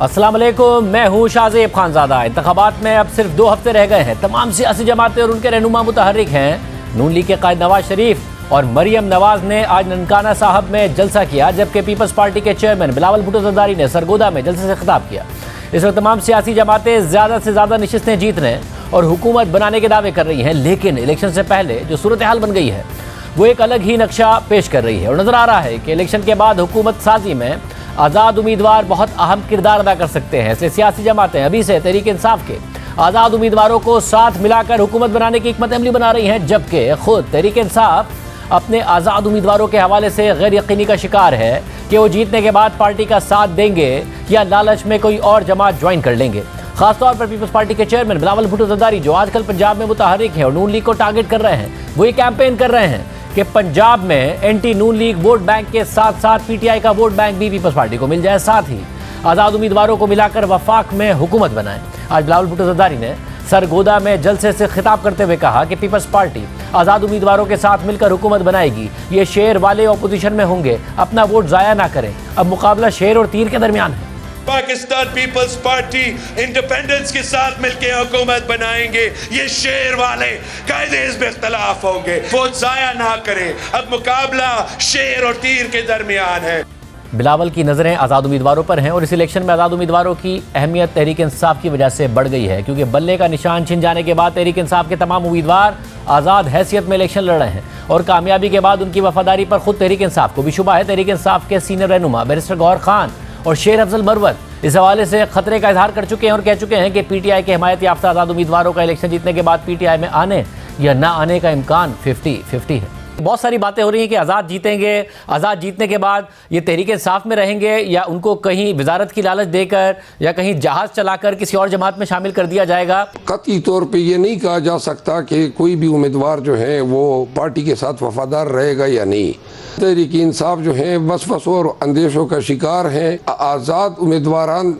अस्सलाम वालेकुम, मैं हूँ शाहजेब खानजादा। इंतखाबात में अब सिर्फ 2 हफ्ते रह गए हैं। तमाम सियासी जमातें और उनके रहनुमा मुतहर्रिक हैं। नून लीग के कायद नवाज शरीफ और मरियम नवाज ने आज ननकाना साहब में जलसा किया, जबकि पीपल्स पार्टी के चेयरमैन बिलावल भुट्टो जरदारी ने सरगोदा में जलसे से खिताब किया। इस वक्त तमाम सियासी जमातें ज़्यादा से ज़्यादा नशिस्तें जीतने और हुकूमत बनाने के दावे कर रही हैं, लेकिन इलेक्शन से पहले जो सूरत हाल बन गई है वो एक अलग ही नक्शा पेश कर रही है। और नज़र आ रहा है कि इलेक्शन के बाद हुकूमत साजी में आज़ाद उम्मीदवार बहुत अहम किरदार अदा कर सकते हैं। इसलिए सियासी जमातें अभी से तहरीक इंसाफ के आज़ाद उम्मीदवारों को साथ मिलाकर हुकूमत बनाने की हिकमत अमली बना रही हैं, जबकि खुद तहरीक इंसाफ अपने आज़ाद उम्मीदवारों के हवाले से गैर यकीनी का शिकार है कि वो जीतने के बाद पार्टी का साथ देंगे या लालच में कोई और जमात ज्वाइन कर लेंगे। खासतौर पर पीपल्स पार्टी के चेयरमैन बिलावल भुट्टो जरदारी, जो आजकल पंजाब में मुतहर्रिक है और नून लीग को टारगेट कर रहे हैं, वो ये कैंपेन कर रहे हैं कि पंजाब में एंटी नून लीग वोट बैंक के साथ साथ पीटीआई का वोट बैंक भी पीपल्स पार्टी को मिल जाए, साथ ही आज़ाद उम्मीदवारों को मिलाकर वफाक में हुकूमत बनाए। आज बिलावल भुट्टो जरदारी ने सरगोदा में जलसे से खिताब करते हुए कहा कि पीपल्स पार्टी आज़ाद उम्मीदवारों के साथ मिलकर हुकूमत बनाएगी। ये शेर वाले ऑपोजिशन में होंगे, अपना वोट ज़ाया ना करें। अब मुकाबला शेर और तीर के दरमियान है। पाकिस्तान पीपल्स पार्टी इंडिपेंडेंस के साथ मिलकर हुकूमत बनाएंगे। ये शेर वाले कायदे हिज़्ब इख्तिलाफ होंगे, वोट ज़ाया ना करें। अब मुकाबला शेर और तीर के दरमियान है। बिलावल की नज़रें आज़ाद उम्मीदवारों पर हैं और इस इलेक्शन में आज़ाद उम्मीदवारों की अहमियत तहरीक इंसाफ की वजह से बढ़ गई है, क्योंकि बल्ले का निशान छिन जाने के बाद तहरीक इंसाफ के तमाम उम्मीदवार आज़ाद हैसियत में इलेक्शन लड़ रहे हैं और कामयाबी के बाद उनकी वफादारी पर खुद तहरीक इंसाफ को भी शुबा है। तहरीक इंसाफ के सीनियर रहनुमा बैरिस्टर गौहर खान और शेर अफजल मरवत इस हवाले से खतरे का इजहार कर चुके हैं और कह चुके हैं कि पीटीआई के हिमायत याफ्ता आज़ाद उम्मीदवारों का इलेक्शन जीतने के बाद पीटीआई में आने या ना आने का इम्कान 50-50 है। बहुत सारी बातें हो रही हैं कि आज़ाद जीतेंगे, आज़ाद जीतने के बाद ये तहरीक इंसाफ में रहेंगे या उनको कहीं वजारत की लालच देकर या कहीं जहाज़ चलाकर किसी और जमात में शामिल कर दिया जाएगा। कतई तौर पे ये नहीं कहा जा सकता कि कोई भी उम्मीदवार जो है वो पार्टी के साथ वफादार रहेगा या नहीं। तहरीक इंसाफ जो है वसवसों और अंदेशों का शिकार है। आज़ाद उम्मीदवारान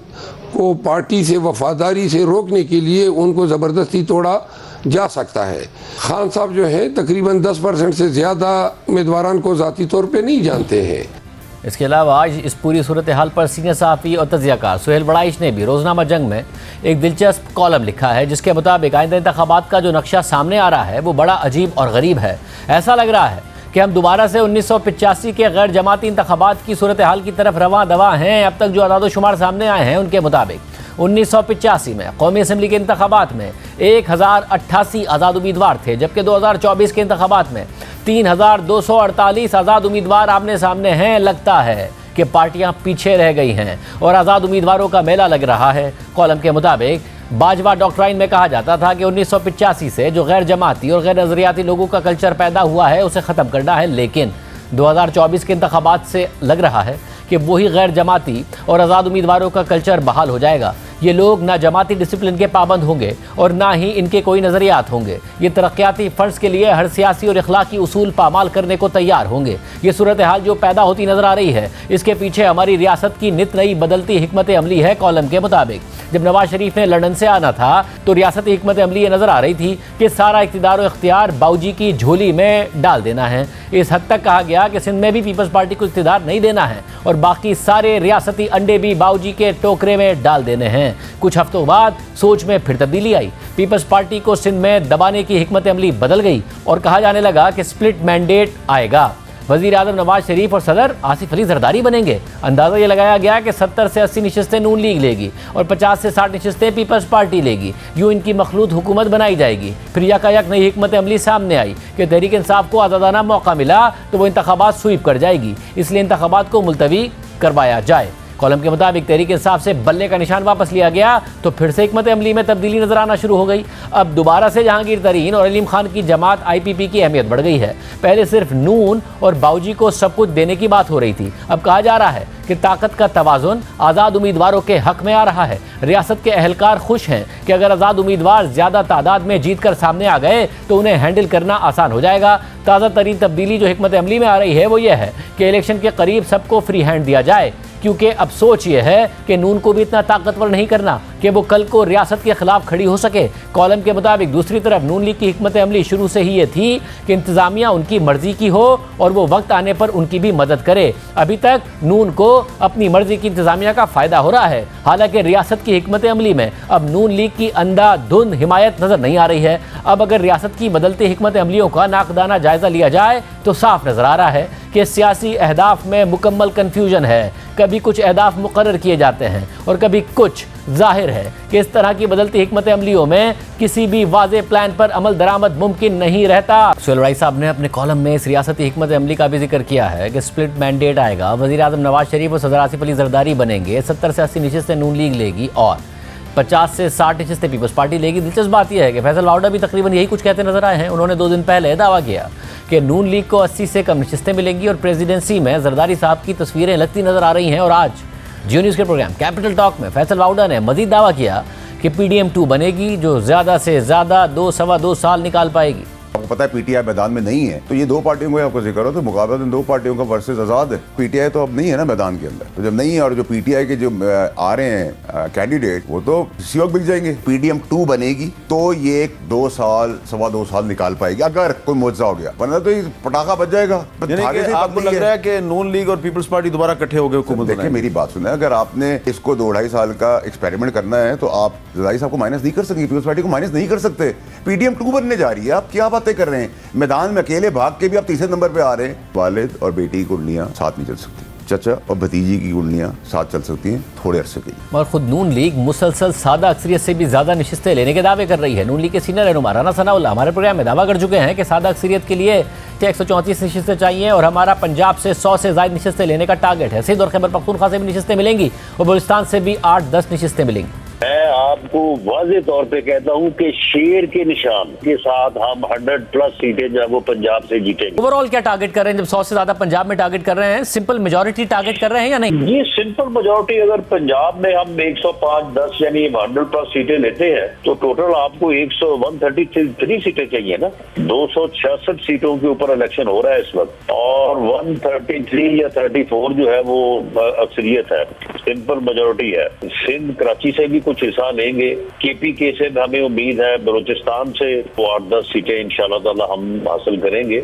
को पार्टी से वफादारी से रोकने के लिए उनको ज़बरदस्ती तोड़ा जा सकता है। खान साहब जो है तकरीबन 10% से ज़्यादा उम्मीदवारान को ज़ाती तौर पे नहीं जानते हैं। इसके अलावा आज इस पूरी सूरत हाल पर सीनियर सहाफ़ी और तज़कियाकार सुहेल बड़ाइश ने भी रोज़नामा जंग में एक दिलचस्प कॉलम लिखा है, जिसके मुताबिक आइंदा इंतखाबात का जो नक्शा सामने आ रहा है वो बड़ा अजीब और गरीब है। ऐसा लग रहा है कि हम दोबारा से 1985 के गैर जमाती इंतखाबात की सूरत हाल की तरफ रवां दवा हैं। अब तक जो आदाद शुमार सामने आए हैं उनके मुताबिक 1985 में कौमी असम्बली के इंतखाबात में 1088 आज़ाद उम्मीदवार थे, जबकि 2024 के इंतखाबात में 3248 आज़ाद उम्मीदवार आमने सामने हैं। लगता है कि पार्टियां पीछे रह गई हैं और आज़ाद उम्मीदवारों का मेला लग रहा है। कॉलम के मुताबिक बाजवा डॉक्ट्राइन में कहा जाता था कि 1985 से जो गैर जमाती और गैर नजरियाती लोगों का कल्चर पैदा हुआ है उसे ख़त्म करना है, लेकिन 2024 के इंतखाबात से लग रहा है कि वही गैर जमाती और आज़ाद उम्मीदवारों का कल्चर बहाल हो जाएगा। ये लोग ना जमाती डिसिप्लिन के पाबंद होंगे और ना ही इनके कोई नज़रियात होंगे। ये तरक्याती फ़र्ज़ के लिए हर सियासी और इखलाकी उसूल पामाल करने को तैयार होंगे। ये सूरत हाल जो पैदा होती नज़र आ रही है, इसके पीछे हमारी रियासत की नित नई बदलती हिकमत अमली है। कॉलम के मुताबिक जब नवाज शरीफ ने लंदन से आना था तो रियासती हिकमत अमली ये नज़र आ रही थी कि सारा इख्तियार और इख्तियार बाऊजी की झोली में डाल देना है। इस हद तक कहा गया कि सिंध में भी पीपल्स पार्टी को इख्तियार नहीं देना है और बाकी सारे रियासती अंडे भी बाऊजी के टोकरे में डाल देने हैं। कुछ हफ्तों बाद सोच में फिर तब्दीली आई। पीपल्स पार्टी को सिंध में दबाने की हिकमत अमली बदल गई और कहा जाने लगा कि स्प्लिट मैंडेट आएगा। वज़ीर आज़म नवाज शरीफ और सदर आसिफ अली जरदारी बनेंगे। अंदाज़ा ये लगाया गया कि 70 से 80 नशिस्तें नून लीग लेगी और 50 से 60 नशिस्तें पीपल्स पार्टी लेगी। यूँ इनकी मखलूत हुकूमत बनाई जाएगी। फिर यकायक नई हिकमत अमली सामने आई कि तहरीक इंसाफ को आज़ादाना मौका मिला तो वो इंतखाबात स्वीप कर जाएगी, इसलिए इंतखाबात को मुलतवी करवाया जाए। कॉलम के मुताबिक तहरीक इंसाफ से बल्ले का निशान वापस लिया गया तो फिर से हिकमत अमली में तब्दीली नजर आना शुरू हो गई। अब दोबारा से जहांगीर तरीन और अलीम खान की जमात IPP की अहमियत बढ़ गई है। पहले सिर्फ नून और बाऊजी को सब कुछ देने की बात हो रही थी, अब कहा जा रहा है कि ताकत का तवाज़ुन आज़ाद उम्मीदवारों के हक में आ रहा है। रियासत के अहलकार खुश हैं कि अगर आज़ाद उम्मीदवार ज़्यादा तादाद में जीत कर सामने आ गए तो उन्हें हैंडल करना आसान हो जाएगा। ताज़ा तरीन तब्दीली जो हिकमत अमली में आ रही है वो ये है कि इलेक्शन के करीब सबको फ्री हैंड दिया जाए, क्योंकि अब सोच ये है कि नून को भी इतना ताकतवर नहीं करना कि वो कल को रियासत के खिलाफ खड़ी हो सके। कॉलम के मुताबिक दूसरी तरफ नून लीग की हिकमत अमली शुरू से ही ये थी कि इंतज़ामिया उनकी मर्जी की हो और वो वक्त आने पर उनकी भी मदद करे। अभी तक नून को अपनी मर्जी की इंतज़ामिया का फ़ायदा हो रहा है, हालांकि रियासत की हिकमत अमली में अब नून लीग की अंधाधुंध हिमायत नज़र नहीं आ रही है। अब अगर रियासत की बदलती हिकमत अमलियों का नाकदाना जायज़ा लिया जाए तो साफ नज़र आ रहा है कि सियासी अहदाफ में मुकम्मल कन्फ्यूजन है। कभी कुछ अहदाफ मुकर्रर किए जाते हैं और कभी कुछ। जाहिर है कि इस तरह की बदलती हिकमत अमलियों में किसी भी वाज़ेह प्लान पर अमल दरामद मुमकिन नहीं रहता। सुहेल वड़ाई साहब ने अपने कॉलम में इस रियासती हिकमत अमली का भी जिक्र किया है कि स्प्लिट मैंडेट आएगा, वज़ीर आज़म नवाज शरीफ और सदर आसिफ अली जरदारी बनेंगे, 70 से 80 नशिस्तें नून लीग लेगी और 50 से 60 नशिस्तें पीपल्स पार्टी लेगी। दिलचस्प बात यह है कि फैसल वाउडा भी तकरीबन यही कुछ कहते नजर आए हैं। उन्होंने 2 दिन पहले दावा किया कि नून लीग को 80 से कम नशिस्तें मिलेंगी और प्रेसिडेंसी में जरदारी साहब की तस्वीरें लगती नजर आ रही हैं। और आज जियो न्यूज़ के प्रोग्राम कैपिटल टॉक में फैसल वाउडा ने मजीद दावा किया कि PDM 2 बनेगी जो ज़्यादा से ज़्यादा 2-2.25 साल निकाल पाएगी। आपको पता है पीटीआई मैदान में नहीं है, तो ये 2 पार्टियों का आपको जिक्र हो तो मुकाबला इन 2 पार्टियों का वर्सेस आज़ाद है। पीटीआई तो अब नहीं है ना मैदान के अंदर, तो जब नहीं है और जो पीटीआई के जो आ रहे हैं कैंडिडेट वो तो किसी वक्त बिक जाएंगे। PDM 2 बनेगी तो ये 2 साल 2.25 साल निकाल पाएगी अगर कोई मुआवजा हो गया, वरना तो ये पटाखा बच जाएगा। आपको लग रहा है कि नून लीग और पीपल्स पार्टी दोबारा इकट्ठे हो गए हुकूमत? देखिए मेरी बात सुने, अगर आपने इसको 2-2.5 साल का एक्सपेरिमेंट करना है तो आप जरदारी साहब को माइनस नहीं कर सकते, पीपल्स पार्टी को माइनस नहीं कर सकते। PDM 2 बनने जा रही है, आप क्या बातें कर रहे हैं? मैदान में अकेले भाग के भी आप तीसरे नंबर पे आ रहे हैं। वालिद और बेटी की कुंडलियां साथ नहीं चल सकती, चचा और भतीजी की कुंडलियां साथ चल सकती हैं थोड़े अरसे के लिए। और खुद नून लीग मुसलसल सादा अक्सरियत से भी ज्यादा नशिस्तें लेने के दावे कर रही है। नून लीग के सीनियर रहनुमा राना सनाउल्लाह हमारे प्रोग्राम में दावा कर चुके हैं कि सादा अक्सरियत के लिए 134 नशिस्तें चाहिए और हमारा पंजाब से 100 से ज़ायद नशिस्तें लेने का टारगेट है। सिंध और खैबर पख्तूनख्वा से भी नशिस्तें मिलेंगी और बलूचिस्तान से भी 8-10 नशिस्तें मिलेंगी। मैं आपको वाज़े तौर पे कहता हूँ कि शेर के निशान के साथ हम 100+ सीटें जो है वो पंजाब से जीतेंगे। ओवरऑल क्या टारगेट कर रहे हैं जब 100 से ज्यादा पंजाब में टारगेट कर रहे हैं? सिंपल मेजॉरिटी टारगेट कर रहे हैं या नहीं? ये सिंपल मेजॉरिटी अगर पंजाब में हम 105-10 यानी 100+ सीटें लेते हैं तो टोटल आपको 133 सीटें चाहिए ना। 266 सीटों के ऊपर इलेक्शन हो रहा है इस वक्त और 133 या 34 जो है वो अक्सरियत है, सिंपल मेजॉरिटी है। सिंध कराची से भी कुछ हिस्सा लेंगे, KPK से हमें उम्मीद है, बलूचिस्तान से 8-10 सीटें इंशाल्लाह ताला हम हासिल करेंगे।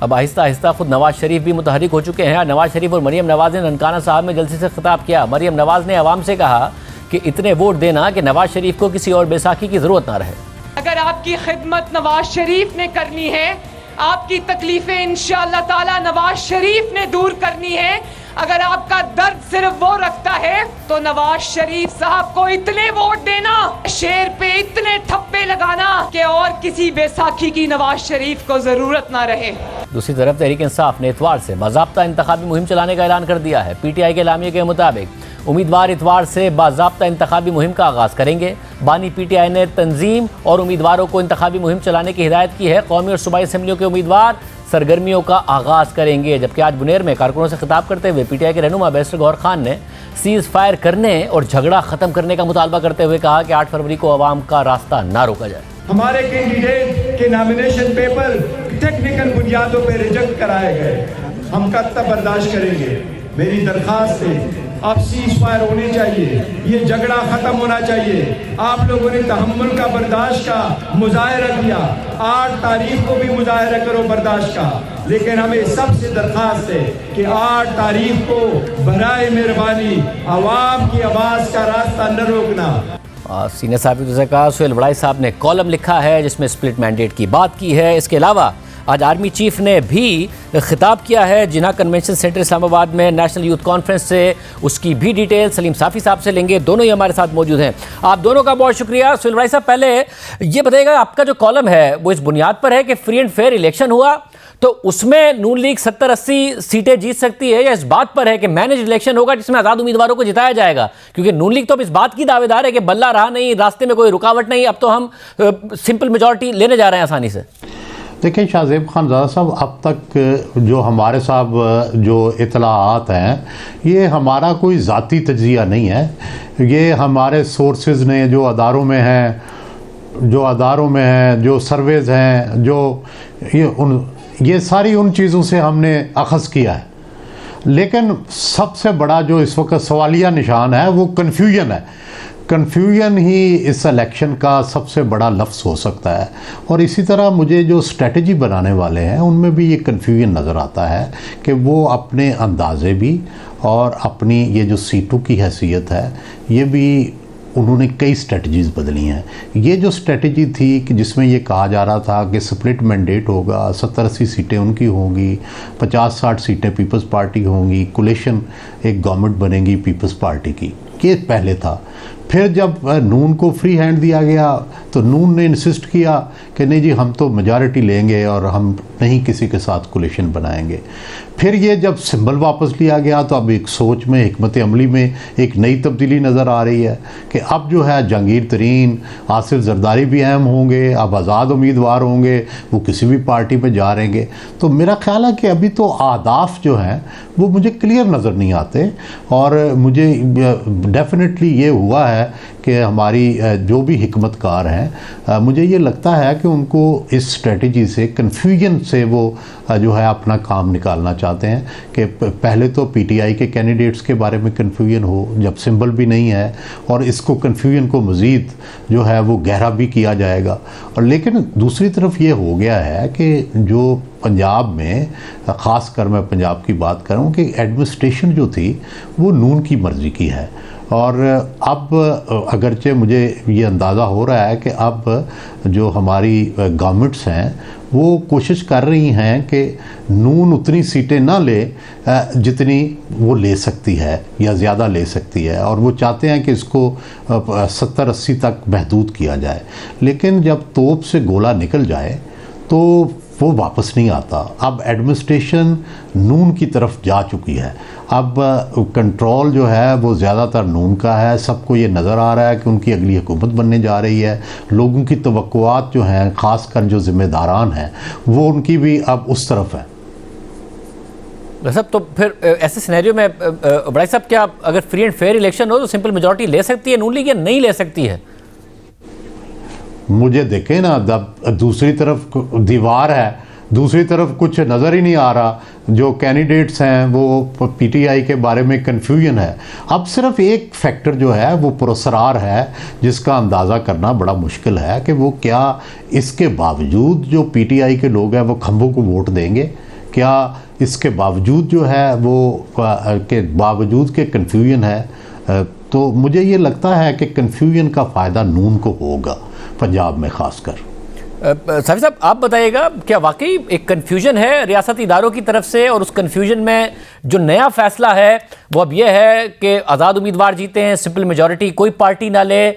अब आहिस्ता आहिस्ता खुद नवाज शरीफ भी मुतहरिक हो चुके हैं। नवाज शरीफ और मरियम नवाज ने ननकाना साहब में जलसे से खिताब किया। मरियम नवाज ने अवाम से कहा कि इतने वोट देना कि नवाज शरीफ को किसी और बैसाखी की जरूरत ना रहे। अगर आपकी खिदमत नवाज शरीफ ने करनी है, आपकी तकलीफें इंशाअल्लाह ताला नवाज शरीफ ने दूर करनी है, अगर आपका दर्द सिर्फ वो रखता है तो नवाज शरीफ साहब को इतने वोट देना, शेर पे इतने ठप्पे लगाना कि और किसी बैसाखी की नवाज शरीफ को जरूरत ना रहे। दूसरी तरफ तहरीक इंसाफ ने इतवार से बाज़ाब्ता इंतखाबी मुहिम चलाने का ऐलान कर दिया है। PTI के एलामिये के मुताबिक उम्मीदवार इतवार से बाज़ाब्ता इंतखाबी मुहिम का आगाज़ करेंगे। बानी PTI ने तंजीम और उम्मीदवारों को इंतखाबी मुहिम चलाने की हिदायत की है। कौमी और सूबाई असम्बलियों के उम्मीदवार सरगर्मियों का आगाज़ करेंगे। जबकि आज बुनेर में कारकुनों से खिताब करते हुए PTI के रहनुमा बैरिस्टर गौहर खान ने सीज़ फायर करने और झगड़ा ख़त्म करने का मुतालबा करते हुए कहा कि 8 फरवरी को अवाम का रास्ता ना रोका जाए। हमारे कैंडिडेट के नॉमिनेशन पेपर टेक्निकल बुनियादों पर रिजेक्ट कराए गए, हम कब बर्दाश्त करेंगे? मेरी दरख्वास्त है अब सीज फायर होनी चाहिए, ये झगड़ा खत्म होना चाहिए। आप लोगों ने तहम्मुल का बर्दाश्त का मुजाहरा किया, 8 तारीख को भी मुजाहरा करो बर्दाश्त का, लेकिन हमें सबसे दरख्वास्त है कि 8 तारीख को बराए मेहरबानी आवाम की आवाज़ का रास्ता न रोकना। सीनियर साहब का सुहेल वड़ाई साहब ने कॉलम लिखा है जिसमें स्प्लिट मैंडेट की बात की है। इसके अलावा आज आर्मी चीफ ने भी खिताब किया है जिन्ना कन्वेंशन सेंटर इस्लामाबाद में नेशनल यूथ कॉन्फ्रेंस से। उसकी भी डिटेल सलीम साफ़ी साहब से लेंगे, दोनों ही हमारे साथ मौजूद हैं। आप दोनों का बहुत शुक्रिया। सुहेल वड़ाई साहब, पहले ये बताइएगा आपका जो कॉलम है वो इस बुनियाद पर है कि फ्री एंड फेयर इलेक्शन हुआ तो उसमें नून लीग 70-80 सीटें जीत सकती है, या इस बात पर है कि मैनेज इलेक्शन होगा जिसमें आज़ाद उम्मीदवारों को जिताया जाएगा? क्योंकि नून लीग तो अब इस बात की दावेदार है कि बल्ला रहा नहीं, रास्ते में कोई रुकावट नहीं, अब तो हम सिंपल मेजॉरिटी लेने जा रहे हैं आसानी से। देखिए शाहज़ेब खान ज़ादा साहब, अब तक जो हमारे साहब जो इतलाआत हैं ये हमारा कोई ज़ाती तजिया नहीं है, ये हमारे सोर्सेज ने जो अदारों में हैं, जो सर्वेज़ हैं, जो ये सारी उन चीज़ों से हमने अखज़ किया है। लेकिन सबसे बड़ा जो इस वक्त सवालिया निशान है वो कन्फ्यूजन है। कन्फ्यूजन ही इस इलेक्शन का सबसे बड़ा लफ्ज़ हो सकता है। और इसी तरह मुझे जो स्ट्रेटजी बनाने वाले हैं उनमें भी ये कन्फ्यूजन नज़र आता है कि वो अपने अंदाज़े भी और अपनी ये जो सीटों की हैसियत है ये भी उन्होंने कई स्ट्रेटजीज़ बदली हैं। ये जो स्ट्रेटजी थी कि जिसमें ये कहा जा रहा था कि स्प्लिट मैंडेट होगा, 70-80 सीटें उनकी होंगी, 50-60 सीटें पीपल्स पार्टी होंगी, कोलिशन एक गवर्नमेंट बनेगी पीपल्स पार्टी की, ये पहले था। फिर जब नून को फ्री हैंड दिया गया तो नून ने इंसिस्ट किया कि नहीं जी हम तो मेजॉरिटी लेंगे और हम नहीं किसी के साथ कोलिशन बनाएंगे। फिर ये जब सिंबल वापस लिया गया तो अब एक सोच में, हिकमत अमली में एक नई तब्दीली नज़र आ रही है कि अब जो है जहांगीर तरीन, आसिफ जरदारी भी अहम होंगे, अब आज़ाद उम्मीदवार होंगे, वो किसी भी पार्टी में जा रहेंगे। तो मेरा ख्याल है कि अभी तो आदाफ जो हैं वो मुझे क्लियर नज़र नहीं आते। और मुझे डेफिनेटली ये हुआ है कि हमारी जो भी हिकमतकार हैं, मुझे ये लगता है कि उनको इस स्ट्रेटजी से, कन्फ्यूजन से वो जो है अपना काम निकालना चाहते हैं कि पहले तो पीटीआई के कैंडिडेट्स के बारे में कन्फ्यूजन हो जब सिंबल भी नहीं है, और इसको कन्फ्यूजन को मज़ीद जो है वो गहरा भी किया जाएगा। और लेकिन दूसरी तरफ ये हो गया है कि जो पंजाब में, ख़ास कर मैं पंजाब की बात करूँ, कि एडमिनिस्ट्रेशन जो थी वो नून की मर्ज़ी की है। और अब अगरचे मुझे ये अंदाज़ा हो रहा है कि अब जो हमारी गवर्नमेंट्स हैं वो कोशिश कर रही हैं कि नून उतनी सीटें ना ले जितनी वो ले सकती है या ज़्यादा ले सकती है, और वो चाहते हैं कि इसको 70-80 तक महदूद किया जाए। लेकिन जब तोप से गोला निकल जाए तो वो वापस नहीं आता। अब एडमिनिस्ट्रेशन नून की तरफ जा चुकी है। अब कंट्रोल जो है वो ज़्यादातर नून का है। सबको ये नज़र आ रहा है कि उनकी अगली हुकूमत बनने जा रही है। लोगों की तवक्कुआत जो हैं, ख़ासकर जो ज़िम्मेदारान हैं, वो उनकी भी अब उस तरफ है। साहब, तो फिर ऐसे सिनेरियो में बड़ाई साहब, क्या अगर फ्री एंड फेयर इलेक्शन हो तो सिंपल मेजॉरिटी ले सकती है नून लीग या नहीं ले सकती है? मुझे देखें ना, दूसरी तरफ दीवार है, दूसरी तरफ कुछ नज़र ही नहीं आ रहा। जो कैंडिडेट्स हैं वो पीटीआई के बारे में कन्फ्यूजन है। अब सिर्फ एक फैक्टर जो है वो पुरस्कार है, जिसका अंदाज़ा करना बड़ा मुश्किल है कि वो क्या इसके बावजूद जो पीटीआई के लोग हैं वो खंभों को वोट देंगे, क्या इसके बावजूद जो है वो के बावजूद के कन्फ्यूजन है। तो मुझे ये लगता है कि कन्फ्यूजन का फ़ायदा नून को होगा पंजाब में ख़ासकर। साफी साहब, आप बताइएगा, क्या वाकई एक कन्फ्यूजन है रियासती इदारों की तरफ से, और उस कन्फ्यूजन में जो नया फैसला है वो अब यह है कि आज़ाद उम्मीदवार जीते हैं, सिंपल मेजॉरिटी कोई पार्टी ना ले,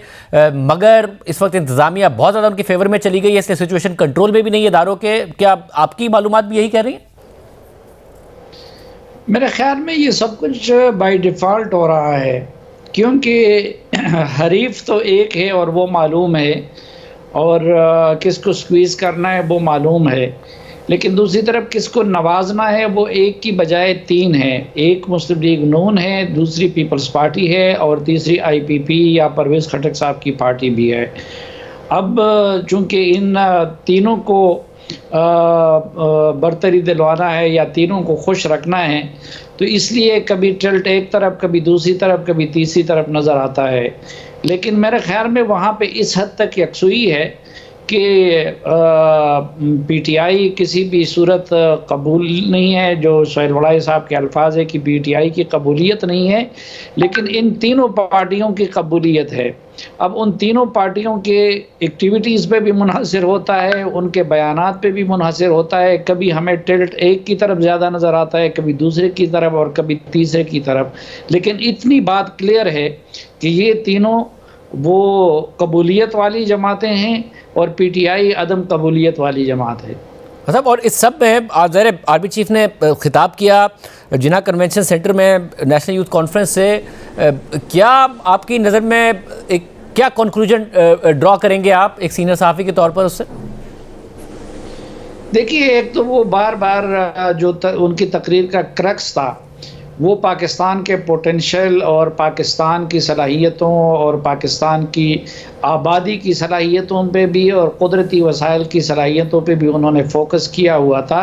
मगर इस वक्त इंतज़ामिया बहुत ज़्यादा उनके फेवर में चली गई है, इसलिए सिचुएशन कंट्रोल में भी नहीं है इदारों के। क्या आपकी मालूमात भी यही कह रही है? मेरे ख्याल में ये सब कुछ बाय डिफ़ॉल्ट हो रहा है, क्योंकि हरीफ तो एक है और वो मालूम है, और किसको स्क्वीज़ करना है वो मालूम है। लेकिन दूसरी तरफ किसको नवाजना है वो एक की बजाय तीन है। एक मुस्लिम लीग नून है, दूसरी पीपल्स पार्टी है, और तीसरी आईपीपी या परवेज़ खटक साहब की पार्टी भी है। अब चूँकि इन तीनों को बरतरी दिलवाना है या तीनों को खुश रखना है, तो इसलिए कभी टिल्ट एक तरफ, कभी दूसरी तरफ, कभी तीसरी तरफ नज़र आता है। लेकिन मेरे ख्याल में वहाँ पे इस हद तक यकसुई है कि पीटीआई किसी भी सूरत कबूल नहीं है। जो सोहेल वड़ाई साहब के अल्फाज है कि पीटीआई की कबूलियत नहीं है, लेकिन इन तीनों पार्टियों की कबूलियत है। अब उन तीनों पार्टियों के एक्टिविटीज़ पे भी मुनहसर होता है, उनके बयानात पे भी मुनहसर होता है। कभी हमें टिल्ट एक की तरफ ज़्यादा नज़र आता है, कभी दूसरे की तरफ, और कभी तीसरे की तरफ। लेकिन इतनी बात क्लियर है कि ये तीनों वो कबूलियत वाली जमातें हैं और पीटीआई अदम कबूलियत वाली जमात है। मतलब, और इस सब में आज आर्मी चीफ ने खिताब किया जिन्ना कन्वेंशन सेंटर में नेशनल यूथ कॉन्फ्रेंस से। क्या आपकी नज़र में एक क्या कंक्लूजन ड्रॉ करेंगे आप एक सीनियर सहाफ़ी के तौर पर उससे? देखिए, एक तो वो बार बार जो उनकी तकरीर का क्रक्स था वो पाकिस्तान के पोटेंशियल और पाकिस्तान की सलाहियतों और पाकिस्तान की आबादी की सलाहियतों पे भी और कुदरती वसाइल की सलाहियतों पे भी उन्होंने फोकस किया हुआ था।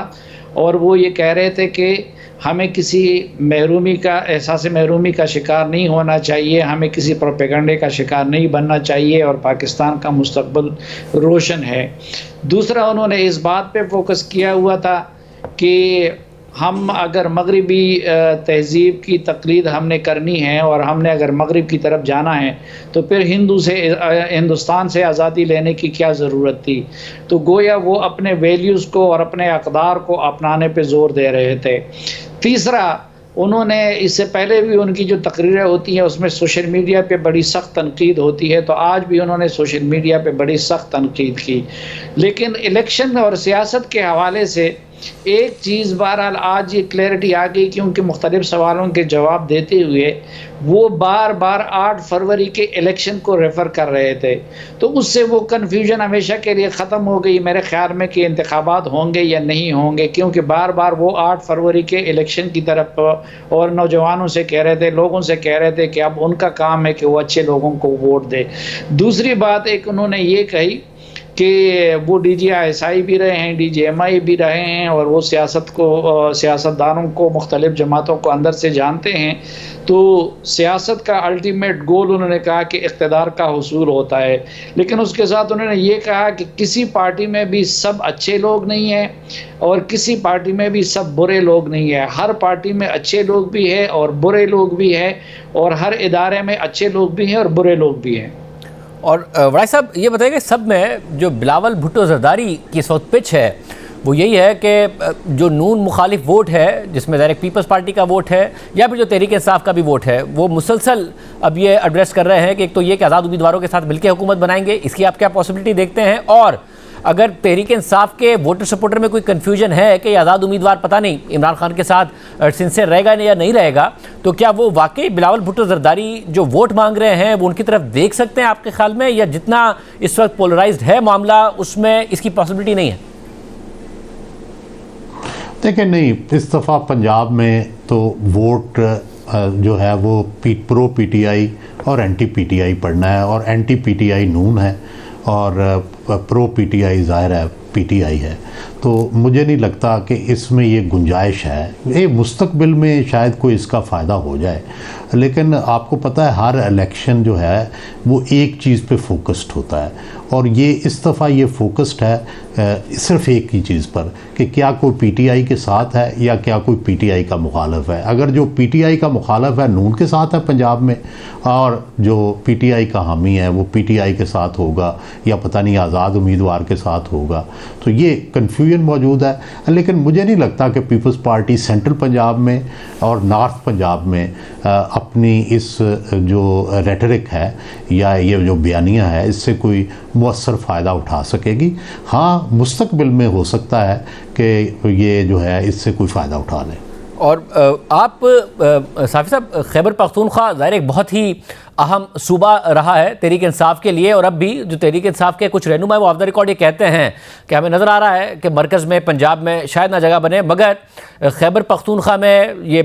और वो ये कह रहे थे कि हमें किसी महरूमी का एहसास महरूमी का शिकार नहीं होना चाहिए, हमें किसी प्रोपेगंडे का शिकार नहीं बनना चाहिए और पाकिस्तान का मुस्तकबिल रोशन है। दूसरा, उन्होंने इस बात पे फोकस किया हुआ था कि हम अगर मगरिबी तहज़ीब की तक़लीद हमने करनी है और हमने अगर मगरिब की तरफ जाना है तो फिर हिंदुस्तान से आज़ादी लेने की क्या ज़रूरत थी। तो गोया वो अपने वैल्यूज़ को और अपने अक़दार को अपनाने पे ज़ोर दे रहे थे। तीसरा, उन्होंने इससे पहले भी उनकी जो तकरीरें होती हैं उसमें सोशल मीडिया पे बड़ी सख्त तनकीद होती है, तो आज भी उन्होंने सोशल मीडिया पे बड़ी सख्त तनकीद की। लेकिन इलेक्शन और सियासत के हवाले से एक चीज़ बहरहाल आज ये क्लैरिटी आ गई कि उनके मुख्तलिफ सवालों के जवाब देते हुए वो बार बार 8 फरवरी के इलेक्शन को रेफ़र कर रहे थे, तो उससे वो कन्फ्यूजन हमेशा के लिए ख़त्म हो गई मेरे ख़्याल में कि इंतखाबात होंगे या नहीं होंगे, क्योंकि बार बार वो 8 फरवरी के इलेक्शन की तरफ और नौजवानों से कह रहे थे, लोगों से कह रहे थे कि अब उनका काम है कि वो अच्छे लोगों को वोट दे। दूसरी बात एक उन्होंने ये कही कि वो DGI भी रहे हैं, DGMI भी रहे हैं और वो सियासतदानों को मुख्तलिफ जमातों को अंदर से जानते हैं। तो सियासत का अल्टीमेट गोल उन्होंने कहा कि इक़्तिदार का हुसूल होता है, लेकिन उसके साथ उन्होंने ये कहा कि किसी पार्टी में भी सब अच्छे लोग नहीं हैं और किसी पार्टी में भी सब बुरे लोग नहीं हैं। हर पार्टी में अच्छे लोग भी हैं और बुरे लोग भी हैं और हर इदारे में अच्छे लोग भी हैं और बुरे लोग भी हैं। और वड़ाई साहब ये बताइए, सब में जो बिलावल भुट्टो जरदारी की इस वक्त पिच है वो यही है कि जो नून मुखालिफ वोट है, जिसमें डायरेक्ट पीपल्स पार्टी का वोट है या फिर जो तहरीक इंसाफ का भी वोट है, वो मुसलसल अब ये एड्रेस कर रहे हैं कि एक तो ये कि आज़ाद उम्मीदवारों के साथ मिलकर हुकूमत बनाएंगे, इसकी आप क्या पॉसिबिलिटी देखते हैं? और अगर तहरीक इंसाफ के वोटर सपोर्टर में कोई कन्फ्यूजन है कि आज़ाद उम्मीदवार पता नहीं इमरान खान के साथ सिंसियर रहेगा या नहीं रहेगा, तो क्या वो वाकई बिलावल भुट्टो जरदारी जो वोट मांग रहे हैं वो उनकी तरफ देख सकते हैं आपके ख्याल में, या जितना इस वक्त पोलराइज्ड है मामला उसमें इसकी पॉसिबिलिटी नहीं है? देखिए, नहीं, इस दफ़ा पंजाब में तो वोट जो है वो प्रो PTI और एंटी PTI पढ़ना है, और एंटी PTI नून है और प्रो PTI ज़ाहिर है PTI है। तो मुझे नहीं लगता कि इसमें ये गुंजाइश है। ये मुस्तकबिल में शायद कोई इसका फ़ायदा हो जाए, लेकिन आपको पता है हर इलेक्शन जो है वो एक चीज़ पे फोकस्ड होता है, और ये इस दफ़ा ये फोकस्ड है सिर्फ एक ही चीज़ पर कि क्या कोई PTI के साथ है या क्या कोई PTI का मुखालफ है। अगर जो PTI का मुखालफ है नून के साथ है पंजाब में, और जो PTI का हामी है वो PTI के साथ होगा या पता नहीं आज़ाद उम्मीदवार के साथ होगा, तो ये कन्फ्यूजन मौजूद है। लेकिन मुझे नहीं लगता कि पीपल्स पार्टी सेंट्रल पंजाब में और नॉर्थ पंजाब में अपनी इस जो रेटरिक है या ये जो बयानियाँ है इससे कोई मुअस्सर फ़ायदा उठा सकेगी। हाँ, मुस्तकबिल में हो सकता है कि ये जो है इससे कोई फ़ायदा उठा लें। और आप साफ़ी साहब, खैबर पख्तूनख्वा ज़ाहिर एक बहुत ही अहम सूबा रहा है तहरीक इंसाफ के लिए, और अब भी जो तहरीक इंसाफ के कुछ रहनुमा वो ऑफ द रिकॉर्ड ये कहते हैं कि हमें नज़र आ रहा है कि मरकज़ में पंजाब में शायद ना जगह बने, मगर खैबर पख्तूनख्वा में ये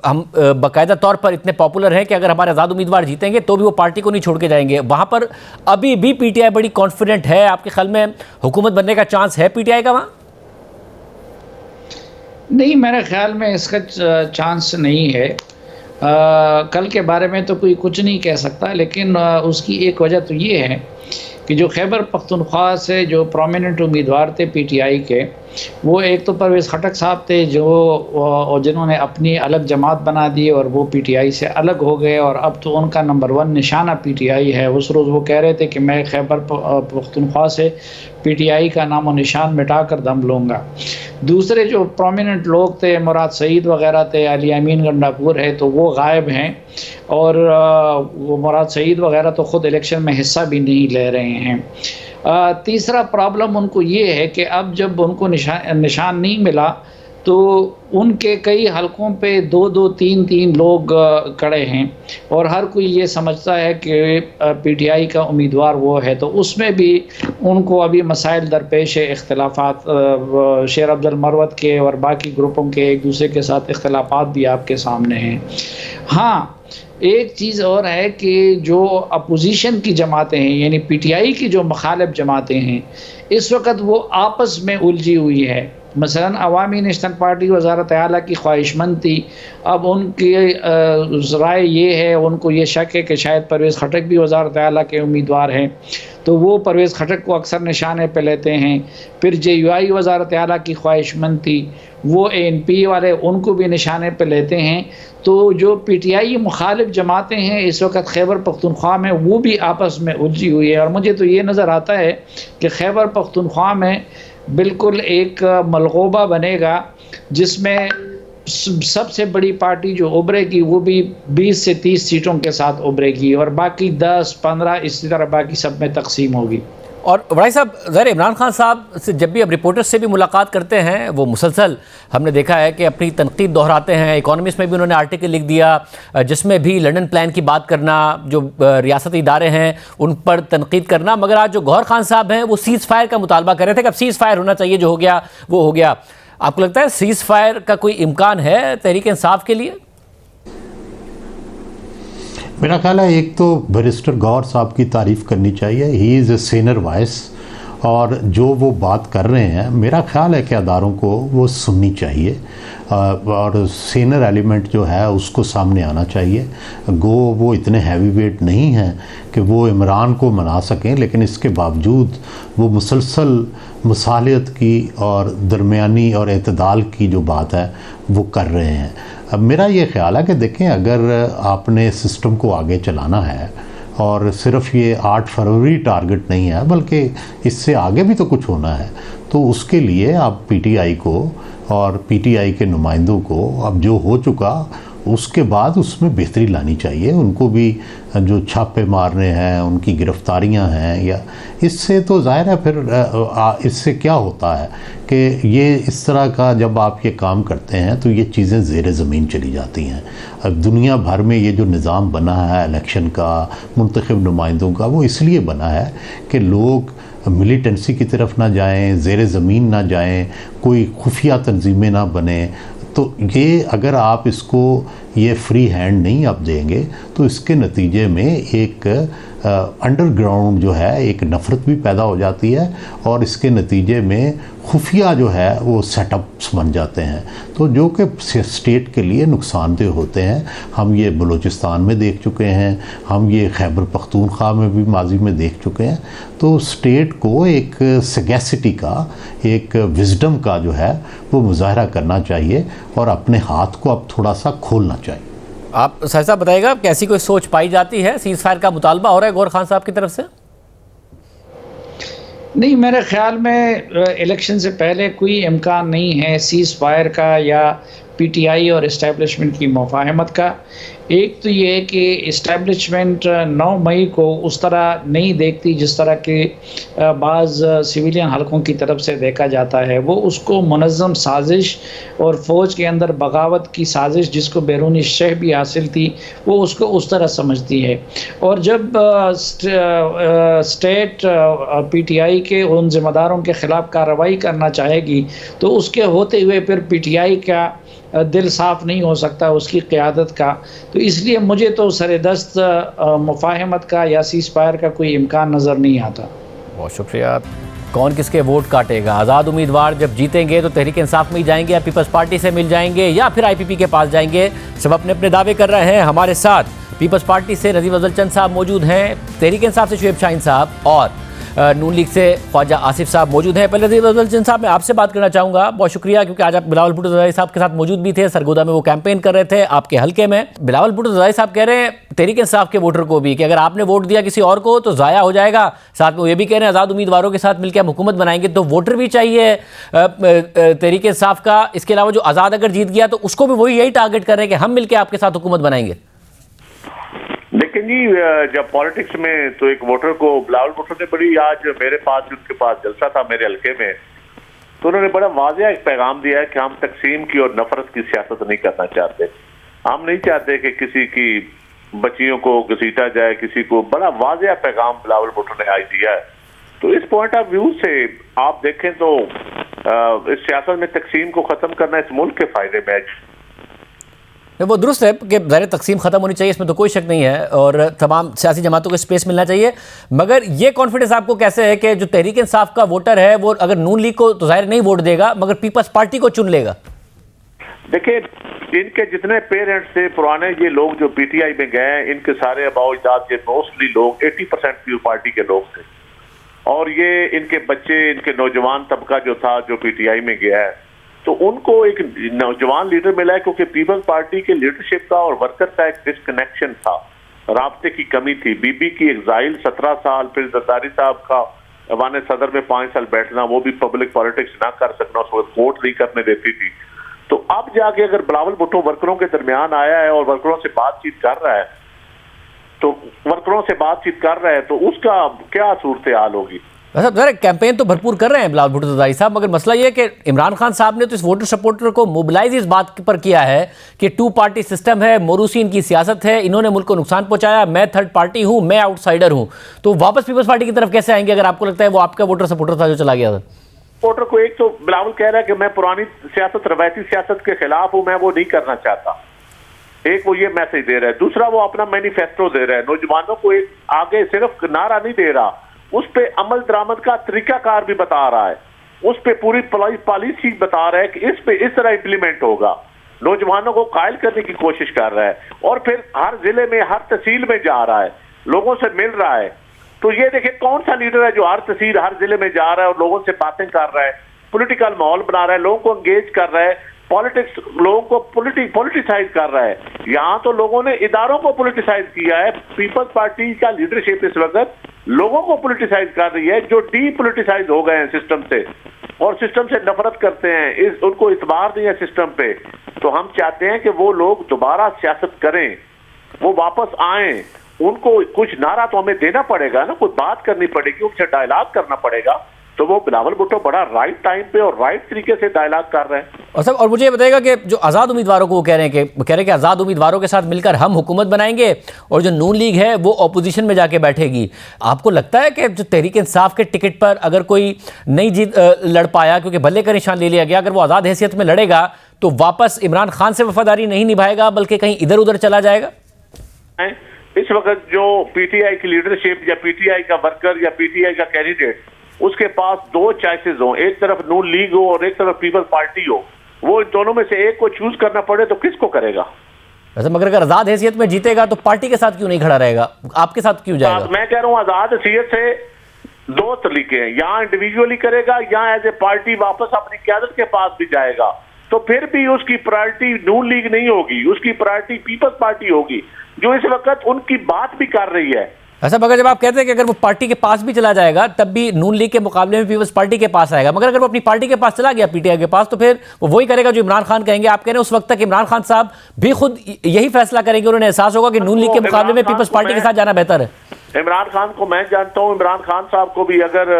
हम बाकायदा तौर पर इतने पॉपुलर हैं कि अगर हमारे आज़ाद उम्मीदवार जीतेंगे तो भी वो पार्टी को नहीं छोड़ के जाएंगे। वहाँ पर अभी भी PTI बड़ी कॉन्फिडेंट है। आपके ख्याल में हुकूमत बनने का चांस है PTI का वहाँ? नहीं, मेरे ख्याल में इसका चांस नहीं है। कल के बारे में तो कोई कुछ नहीं कह सकता, लेकिन उसकी एक वजह तो ये है कि जो खैबर पख्तूनख्वा से जो प्रोमिनेंट उम्मीदवार थे PTI के, वो एक तो परवेज़ खटक साहब थे जो जिन्होंने अपनी अलग जमात बना दी और वो PTI से अलग हो गए, और अब तो उनका नंबर 1 निशाना PTI है। उस रोज़ वो कह रहे थे कि मैं खैबर पख्तूनख्वा से PTI का नाम और निशान मिटा कर दम लूँगा। दूसरे जो प्रोमिनेंट लोग थे, मुराद सईद वगैरह थे, अली अमीन गंडापुर है, तो वो गायब हैं, और वो मुराद सईद वगैरह तो ख़ुद इलेक्शन में हिस्सा भी नहीं ले रहे हैं। तीसरा प्रॉब्लम उनको ये है कि अब जब उनको निशान नहीं मिला तो उनके कई हलकों पे 2-2, 3-3 लोग खड़े हैं और हर कोई ये समझता है कि पीटीआई का उम्मीदवार वो है, तो उसमें भी उनको अभी मसाइल दरपेश है, इख्तिलाफात शेर अब्दुल मरवत के और बाकी ग्रुपों के एक दूसरे के साथ इख्तिलाफात भी आपके सामने हैं। हाँ, एक चीज़ और है कि जो अपोजिशन की जमातें हैं, यानी पीटीआई की जो मुखालिफ जमातें हैं, इस वक्त वो आपस में उलझी हुई है। मसलन अवामी नेशनल पार्टी वज़ारत आला की ख्वाहिशमंद थी, अब उनकी राय ये है, उनको ये शक है कि शायद परवेज़ खटक भी वज़ारत आला के उम्मीदवार हैं, तो वो परवेज़ खटक को अक्सर निशाने पे लेते हैं। फिर JUI वज़ारत आला की ख्वाहिशमंद थी, वो ANP वाले उनको भी निशाने पे लेते हैं। तो जो पीटीआई मुखालिफ जमातें हैं इस वक्त खैबर पख्तूनख्वा में, वो भी आपस में उलझी हुई है और मुझे तो ये नज़र आता है कि खैबर पख्तूनख्वा में बिल्कुल एक मलगोबा बनेगा जिसमें सबसे बड़ी पार्टी जो उभरेगी वो भी 20 से 30 सीटों के साथ उभरेगी और बाकी 10-15 इसी तरह बाकी सब में तकसीम होगी। और वड़ाई साहब, ज़ाहिर इमरान खान साहब से जब भी अब रिपोर्टर्स से भी मुलाकात करते हैं, वो मुसलसल हमने देखा है कि अपनी तनकीद दोहराते हैं। इकोनॉमिस्ट में भी उन्होंने आर्टिकल लिख दिया जिसमें भी लंदन प्लान की बात करना, जो रियासती इदारे हैं उन पर तनकीद करना। मगर आज जो गौहर खान साहब हैं वो सीज़ फायर का मुतालबा कर रहे थे कि अब सीज़ फायर होना चाहिए, जो हो गया वो हो गया। आपको लगता है सीज़ फायर का कोई इम्कान है तहरीक इंसाफ के लिए? मेरा ख्याल है एक तो बैरिस्टर गौहर साहब की तारीफ़ करनी चाहिए, he is a senior voice, और जो वो बात कर रहे हैं मेरा ख्याल है कि अदारों को वो सुननी चाहिए और सीनियर एलिमेंट जो है उसको सामने आना चाहिए। गो वो इतने हैवी वेट नहीं हैं कि वो इमरान को मना सकें, लेकिन इसके बावजूद वो मुसलसल मसालियत की और दरमियानी और एतदाल की जो बात है वो कर रहे हैं। अब मेरा ये ख्याल है कि देखें, अगर आपने सिस्टम को आगे चलाना है और सिर्फ ये 8 फरवरी टारगेट नहीं है बल्कि इससे आगे भी तो कुछ होना है, तो उसके लिए आप पीटीआई को और पीटीआई के नुमाइंदों को अब जो हो चुका उसके बाद उसमें बेहतरी लानी चाहिए। उनको भी जो छापे मारने हैं, उनकी गिरफ्तारियां हैं, या इससे तो ज़ाहिर है फिर इससे क्या होता है कि ये इस तरह का जब आप ये काम करते हैं तो ये चीज़ें ज़ेरे ज़मीन चली जाती हैं। अब दुनिया भर में ये जो निज़ाम बना है इलेक्शन का, मुंतखब नुमाइंदों का, वो इसलिए बना है कि लोग मिलिटेंसी की तरफ ना जाएं, ज़ेरे ज़मीन ना जाएं, कोई खुफिया तंजीमें ना बने। तो ये अगर आप इसको ये फ्री हैंड नहीं आप देंगे तो इसके नतीजे में एक अंडरग्राउंड जो है एक नफ़रत भी पैदा हो जाती है और इसके नतीजे में खुफिया जो है वो सेटअप्स बन जाते हैं, तो जो कि स्टेट के लिए नुकसानदेह होते हैं। हम ये बलूचिस्तान में देख चुके हैं, हम ये खैबर पख्तूनख्वा में भी माजी में देख चुके हैं। तो स्टेट को एक सगैसिटी का, एक विजडम का जो है वो मुजाहरा करना चाहिए और अपने हाथ को अब थोड़ा सा खोलना चाहिए। आप साहब बताइएगा, कैसी कोई सोच पाई जाती है? सीज़ फायर का मुतालबा हो रहा है गौहर खान साहब की तरफ से? नहीं, मेरे ख्याल में इलेक्शन से पहले कोई इम्कान नहीं है सीज़ फायर का या पीटीआई और इस्टेब्लिशमेंट की मुफाहमत का। एक तो ये है कि इस्टेब्लिशमेंट 9 मई को उस तरह नहीं देखती जिस तरह के बाज़ सिविलियन हलकों की तरफ से देखा जाता है। वो उसको मुनज़्ज़म साजिश और फ़ौज के अंदर बगावत की साजिश जिसको बैरूनी शह भी हासिल थी, वो उसको उस तरह समझती है। और जब स्टेट पीटीआई के उन ज़िम्मेदारों के ख़िलाफ़ कार्रवाई करना चाहेगी तो उसके होते हुए फिर पीटीआई का दिल साफ़ नहीं हो सकता उसकी क़यादत का। तो इसलिए मुझे तो सरेदस्त मुफाहमत का या सीज़ फायर का कोई इम्कान नज़र नहीं आता। बहुत शुक्रिया। कौन किसके वोट काटेगा? आज़ाद उम्मीदवार जब जीतेंगे तो तहरीक इंसाफ में ही जाएंगे या पीपल्स पार्टी से मिल जाएंगे या फिर IPP के पास जाएंगे? सब अपने अपने दावे कर रहे हैं। हमारे साथ पीपल्स पार्टी से रज़ीव अफजल चंद साहब मौजूद हैं, तहरीक इंसाफ से शुएब शाहीन साहब और नून लीग से ख्वाजा आसिफ साहब मौजूद हैं। पहले रज़ीव अफजल चंद साहब, मैं आपसे बात करना चाहूँगा। बहुत शुक्रिया, क्योंकि आज आप बिलावल भुट्टो ज़रदारी साहब के साथ मौजूद भी थे। सरगोदा में वो कैंपेन कर रहे थे आपके हलके में। बिलावल भुट्टो ज़रदारी साहब कह रहे हैं तहरीक इंसाफ के वोटर को भी कि अगर आपने वोट दिया किसी और को तो ज़ाया हो जाएगा। साथ में वो ये भी कह रहे हैं आज़ाद उम्मीदवारों के साथ मिलकर हम हुकूमत बनाएंगे, तो वोटर भी चाहिए तहरीक इंसाफ का। इसके अलावा जो आज़ाद अगर जीत गया तो उसको भी वही यही टारगेट कर रहे हैं कि हम मिलकर आपके साथ हुकूमत बनाएंगे। लेकिन जी जब पॉलिटिक्स में तो एक वोटर को बिलावल भुट्टो ने बड़ी, आज मेरे पास उनके पास जलसा था मेरे हल्के में, तो उन्होंने बड़ा वाज़ेह एक पैगाम दिया है कि हम तकसीम की और नफरत की सियासत नहीं करना चाहते। हम नहीं चाहते कि किसी की बच्चियों को घसीटा जाए, किसी को। बड़ा वाज़ेह पैगाम बिलावल भुट्टो ने आज दिया है। तो इस पॉइंट ऑफ व्यू से आप देखें तो इस सियासत में तकसीम को ख़त्म करना इस मुल्क के फ़ायदे में है। वो दुरुस्त है कि ज़ाहिर तकसीम ख़त्म होनी चाहिए, इसमें तो कोई शक नहीं है, और तमाम सियासी जमातों को स्पेस मिलना चाहिए। मगर ये कॉन्फिडेंस आपको कैसे है कि जो तहरीक इंसाफ का वोटर है वो अगर नून लीग को तो ज़ाहिर नहीं वोट देगा, मगर पीपल्स पार्टी को चुन लेगा? देखिए, इनके जितने पेरेंट्स थे पुराने, ये लोग जो पीटीआई में गए, इनके सारे अबाउजाद ये मोस्टली लोग 80% पीपल्स पार्टी के लोग थे। और ये इनके बच्चे, इनके नौजवान तबका जो था जो पीटीआई में गया है, तो उनको एक नौजवान लीडर मिला है, क्योंकि पीपल्स पार्टी के लीडरशिप का और वर्कर का एक डिस्कनेक्शन था, राब्ते की कमी थी। बीबी की एग्जाइल 17 साल, फिर जरदारी साहब का अवान सदर में 5 साल बैठना, वो भी पब्लिक पॉलिटिक्स ना कर सकना, उसको वोट नहीं करने देती थी। तो अब जाके अगर बिलावल भुट्टो वर्करों के दरमियान आया है और वर्करों से बातचीत कर रहा है, तो उसका क्या सूरत हाल होगी? सर कैंपेन तो भरपूर कर रहे हैं बिलावल भुट्टो ज़रदारी साहब, मगर मसला ये है कि इमरान खान साहब ने तो इस वोटर सपोर्टर को मोबिलाइज इस बात पर किया है कि 2 पार्टी सिस्टम है, मोरूसी इनकी सियासत है, इन्होंने मुल्क को नुकसान पहुंचाया, मैं थर्ड पार्टी हूं, मैं आउटसाइडर हूं। तो वापस पीपल्स पार्टी की तरफ कैसे आएंगे अगर आपको लगता है वो आपका वोटर सपोर्टर था जो चला गया था? वोटर को एक तो बिलावल कह रहा है कि मैं पुरानी सियासत, रवायती सियासत के खिलाफ हूं, मैं वो नहीं करना चाहता। एक वो ये मैसेज दे रहा है। दूसरा वो अपना मैनिफेस्टो दे रहा है, नौजवानों को एक आगे सिर्फ नारा नहीं दे रहा, उस पे अमल दरामद का तरीकाकार भी बता रहा है, उस पे पूरी पॉलिसी बता रहा है कि इस पे इस तरह इंप्लीमेंट होगा। नौजवानों को कायल करने की कोशिश कर रहा है, और फिर हर जिले में, हर तहसील में जा रहा है, लोगों से मिल रहा है। तो ये देखिए कौन सा लीडर है जो हर तहसील, हर जिले में जा रहा है और लोगों से बातें कर रहा है, पॉलिटिकल माहौल बना रहा है, लोगों को एंगेज कर रहा है, पॉलिटिक्स, लोगों को पॉलिटिसाइज कर रहा है। यहाँ तो लोगों ने इदारों को पॉलिटिसाइज किया है। पीपल्स पार्टी का लीडरशिप इस वक्त लोगों को पॉलिटिसाइज कर रही है, जो डीपॉलिटिसाइज हो गए हैं सिस्टम से, और सिस्टम से नफरत करते हैं, उनको इतबार नहीं है सिस्टम पे। तो हम चाहते हैं कि वो लोग दोबारा सियासत करें, वो वापस आए। उनको कुछ नारा तो हमें देना पड़ेगा ना, कुछ बात करनी पड़ेगी, उनसे डायलॉग करना पड़ेगा। तो वो बिलावल भुट्टो बड़ा राइट टाइम पे और राइट तरीके से डायलॉग कर रहे हैं। और सब, और मुझे ये बताइएगा कि जो आज़ाद उम्मीदवारों को कह रहे हैं कि आज़ाद उम्मीदवारों के साथ मिलकर हम हुकूमत बनाएंगे और जो नून लीग है वो ऑपोजिशन में जाके बैठेगी। आपको लगता है कि जो तहरीक इंसाफ के टिकट पर अगर कोई नई जीत लड़ पाया, क्योंकि भले का निशान ले लिया गया, अगर वो आज़ाद हैसियत में लड़ेगा तो वापस इमरान खान से वफादारी नहीं निभाएगा बल्कि कहीं इधर उधर चला जाएगा? इस वक्त जो पीटीआई की लीडरशिप या पीटीआई का वर्कर या पीटीआई का कैंडिडेट, उसके पास 2 चॉइसेस हो, एक तरफ नून लीग हो और एक तरफ पीपल्स पार्टी हो, वो इन दोनों में से एक को चूज करना पड़े तो किसको करेगा? वैसे मगर अगर आजाद हैसियत में जीतेगा तो पार्टी के साथ क्यों नहीं खड़ा रहेगा, आपके साथ क्यों जाएगा? मैं कह रहा हूँ आजाद हैसियत से 2 तरीके हैं, या इंडिविजुअली करेगा या एज ए पार्टी वापस अपनी क़यादत के पास भी जाएगा। तो फिर भी उसकी प्रायोरिटी नून लीग नहीं होगी, उसकी प्रायोरिटी पीपल्स पार्टी होगी, जो इस वक्त उनकी बात भी कर रही है। ऐसा मगर जब आप कहते हैं कि अगर वो पार्टी के पास भी चला जाएगा तब भी नून लीग के मुकाबले में पीपल्स पार्टी के पास आएगा, मगर अगर वो अपनी पार्टी के पास चला गया पीटीआई के पास तो फिर वो वही करेगा जो इमरान खान कहेंगे। आप कह रहे हैं उस वक्त तक इमरान खान साहब भी खुद यही फैसला करेंगे, उन्हें एहसास होगा कि नून लीग के मुकाबले में पीपल्स पार्टी के साथ जाना बेहतर है। इमरान खान को मैं जानता हूँ, इमरान खान साहब को भी अगर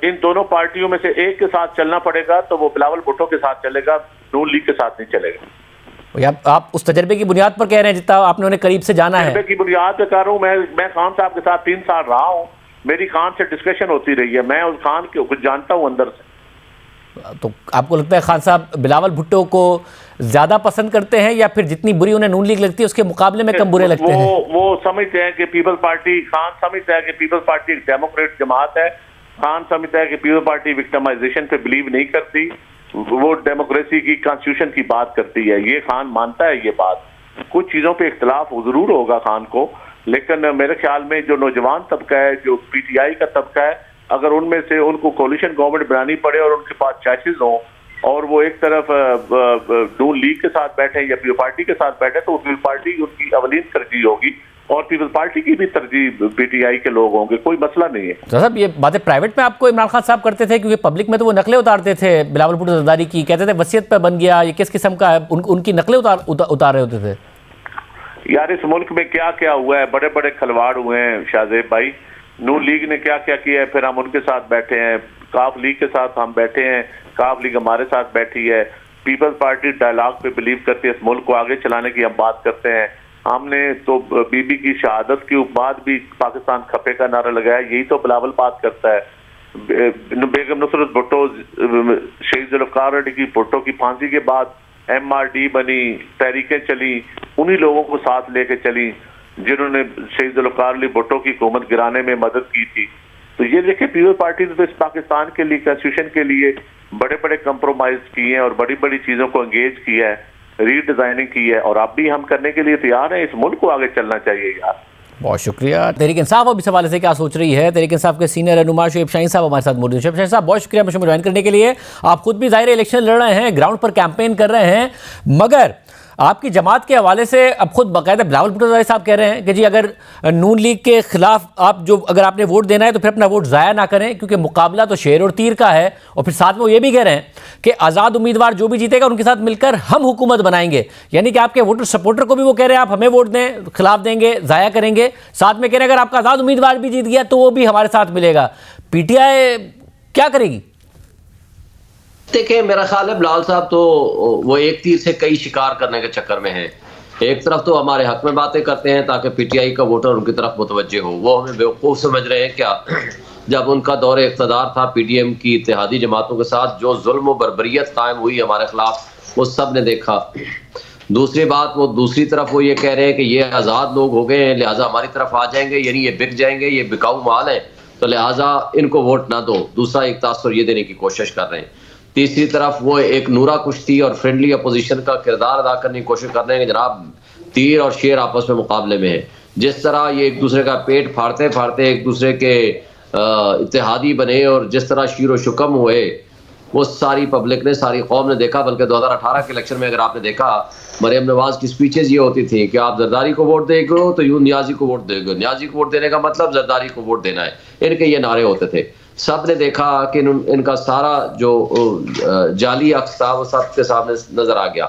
इन दोनों पार्टियों में से एक के साथ चलना पड़ेगा तो वो बिलावल भुट्टो के साथ चलेगा, नून लीग के साथ नहीं चलेगा। आप उस तजर्बे की बुनियाद पर कह रहे हैं जितना आपने उन्हें करीब से जाना है? तजर्बे की बुनियाद पे कर रहा हूँ मैं खान साहब के साथ 3 साल रहा हूँ, मेरी खान से डिस्कशन होती रही है, मैं उस खान को कुछ जानता हूँ अंदर से। तो आपको लगता है खान साहब बिलावल भुट्टो को ज्यादा पसंद करते हैं या फिर जितनी बुरी उन्हें नून लीग लगती है उसके मुकाबले में कम बुरे लगते हैं? वो समझते हैं कि पीपल्स पार्टी, खान समझता है कि पीपल्स पार्टी एक डेमोक्रेट जमात है, खान समझता है कि पीपल्स पार्टी विक्टिमाइजेशन पे बिलीव नहीं करती, वो डेमोक्रेसी की कॉन्स्टिट्यूशन की बात करती है, ये खान मानता है ये बात। कुछ चीज़ों पे इख्तलाफ जरूर होगा खान को, लेकिन मेरे ख्याल में जो नौजवान तबका है, जो पीटीआई का तबका है, अगर उनमें से उनको कोलिशन गवर्नमेंट बनानी पड़े और उनके पास चॉइसेस हों और वो एक तरफ नून लीग के साथ बैठे या पीपल्स पार्टी के साथ बैठे तो पीपल्स पार्टी उनकी अवलीन तरजीह होगी और पीपल्स पार्टी की भी तरजीह पीटीआई के लोग होंगे, कोई मसला नहीं है। तो साहब ये बातें प्राइवेट में आपको इमरान खान साहब करते थे, क्योंकि पब्लिक में तो वो नकलें उतारते थे बिलावल भुट्टो ज़रदारी की, कहते थे वसीयत पे बन गया, ये किस किस्म का है, उनकी नकलें उतार रहे होते थे। यार इस मुल्क में क्या क्या हुआ है, बड़े बड़े खिलवाड़ हुए हैं शाहजेब भाई, नून लीग ने क्या क्या किया है, फिर हम उनके साथ बैठे हैं, काफ लीग के साथ हम बैठे हैं, काफ लीग हमारे साथ बैठी है, पीपल्स पार्टी डायलॉग पे बिलीव करती है, इस मुल्क को आगे चलाने की हम बात करते हैं। हमने तो बीबी की शहादत के बाद भी पाकिस्तान खपे का नारा लगाया, यही तो बिलावल बात करता है। बेगम नुसरत भुट्टो, शहीद जुल्फ़िकार अली की भुट्टो की फांसी के बाद MRD बनी, तहरीकें चली, उन्हीं लोगों को साथ लेके चली जिन्होंने शहीद जुल्फ़िकार अली भुट्टो की हुकूमत गिराने में मदद की थी। तो ये देखिए पीपल्स पार्टी ने तो इस पाकिस्तान के लिए, कॉन्स्टिट्यूशन के लिए बड़े बड़े कंप्रोमाइज किए हैं और बड़ी बड़ी चीजों को एंगेज किया है, रीडिजाइनिंग की है, और अब भी हम करने के लिए तैयार हैं। इस मुल्क को आगे चलना चाहिए यार। बहुत शुक्रिया। तहरीक इंसाफ अब इस हवाले से क्या सोच रही है? तहरीक इंसाफ के सीनियर रहनुमा शुएब शाहीन साहब हमारे साथ मौजूद हैं। शुएब शाहीन साहब, बहुत शुक्रिया मुझे ज्वाइन करने के लिए। आप खुद भी जाहिर इलेक्शन लड़ रहे हैं, ग्राउंड पर कैंपेन कर रहे हैं, मगर आपकी जमात के हवाले से अब खुद बाकायदा बिलावल भुट्टो साहब कह रहे हैं कि जी अगर नून लीग के खिलाफ अगर आपने वोट देना है तो फिर अपना वोट ज़ाया ना करें, क्योंकि मुकाबला तो शेर और तीर का है। और फिर साथ में वो ये भी कह रहे हैं कि आज़ाद उम्मीदवार जो भी जीतेगा उनके साथ मिलकर हम हुकूमत बनाएंगे। यानी कि आपके वोटर सपोर्टर को भी वो कह रहे हैं आप हमें वोट दें, खिलाफ देंगे, ज़ाया करेंगे। साथ में कह रहे हैं अगर आपका आज़ाद उम्मीदवार भी जीत गया तो वो भी हमारे साथ मिलेगा। PTI क्या करेगी? देखिए, मेरा ख्याल है बिलावल साहब तो वो एक तीर से कई शिकार करने के चक्कर में हैं। एक तरफ तो हमारे हक में बातें करते हैं ताकि PTI का वोटर उनकी तरफ मुतवज्जे हो, वो हमें बेवकूफ़ समझ रहे हैं क्या? जब उनका दौरे इक़्तिदार था PDM की इत्तेहादी जमातों के साथ, जो जुल्म व बर्बरियत कायम हुई हमारे खिलाफ, वो सब ने देखा। दूसरी बात, वो दूसरी तरफ वो ये कह रहे हैं कि ये आज़ाद लोग हो गए हैं लिहाजा हमारी तरफ आ जाएंगे, यानी ये बिक जाएंगे, ये बिकाऊ माल है, तो लिहाजा इनको वोट ना दो। दूसरा एक तासुर ये देने की कोशिश कर रहे हैं। तीसरी तरफ वो एक नूरा कुश्ती और फ्रेंडली अपोजिशन का किरदार अदा करने की कोशिश कर रहे हैं कि जनाब तीर और शेर आपस में मुकाबले में है। जिस तरह ये एक दूसरे का पेट फाड़ते फाड़ते एक दूसरे के इत्तेहादी बने और जिस तरह शीर व शुकम हुए, वो सारी पब्लिक ने, सारी कौम ने देखा। बल्कि 2018 के इलेक्शन में अगर आपने देखा, मरियम नवाज की स्पीचेस ये होती थी कि आप जरदारी को वोट देंगे तो यूं न्याजी को वोट देंगे, न्याजी को वोट देने का मतलब जरदारी को वोट देना है, इनके ये नारे होते थे। सब ने देखा कि इनका सारा जो जाली अक्स था वो सब के सामने नजर आ गया।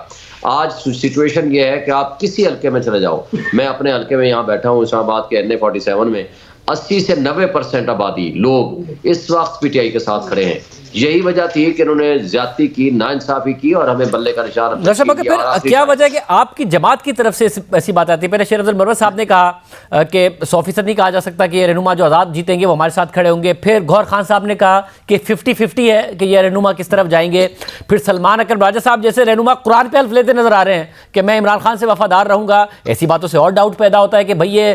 आज सिचुएशन ये है कि आप किसी हल्के में चले जाओ, मैं अपने हल्के में यहाँ बैठा हूँ इस्लामाबाद के NA47 में, 80 से 90% आबादी लोग इस वक्त PTI के साथ खड़े हैं। यही वजह थी कि इन्होंने ज्यादती की, नाइंसाफी की और हमें बल्ले का निशान। फिर क्या वजह है कि आपकी जमात की तरफ से ऐसी बात आती है? पहले शेर अब्दुल मरवत साहब ने कहा कि 100% नहीं कहा जा सकता कि ये रहनुमा जो आज़ाद जीतेंगे वो हमारे साथ खड़े होंगे। फिर गौहर खान साहब ने कहा कि 50-50 है कि ये रहनुमा किस तरफ जाएंगे। फिर सलमान अकरम राजा साहब जैसे रहनुमा कुरान पे हल्फ लेते नजर आ रहे हैं कि मैं इमरान खान से वफादार रहूंगा। ऐसी बातों से और डाउट पैदा होता है कि भाई ये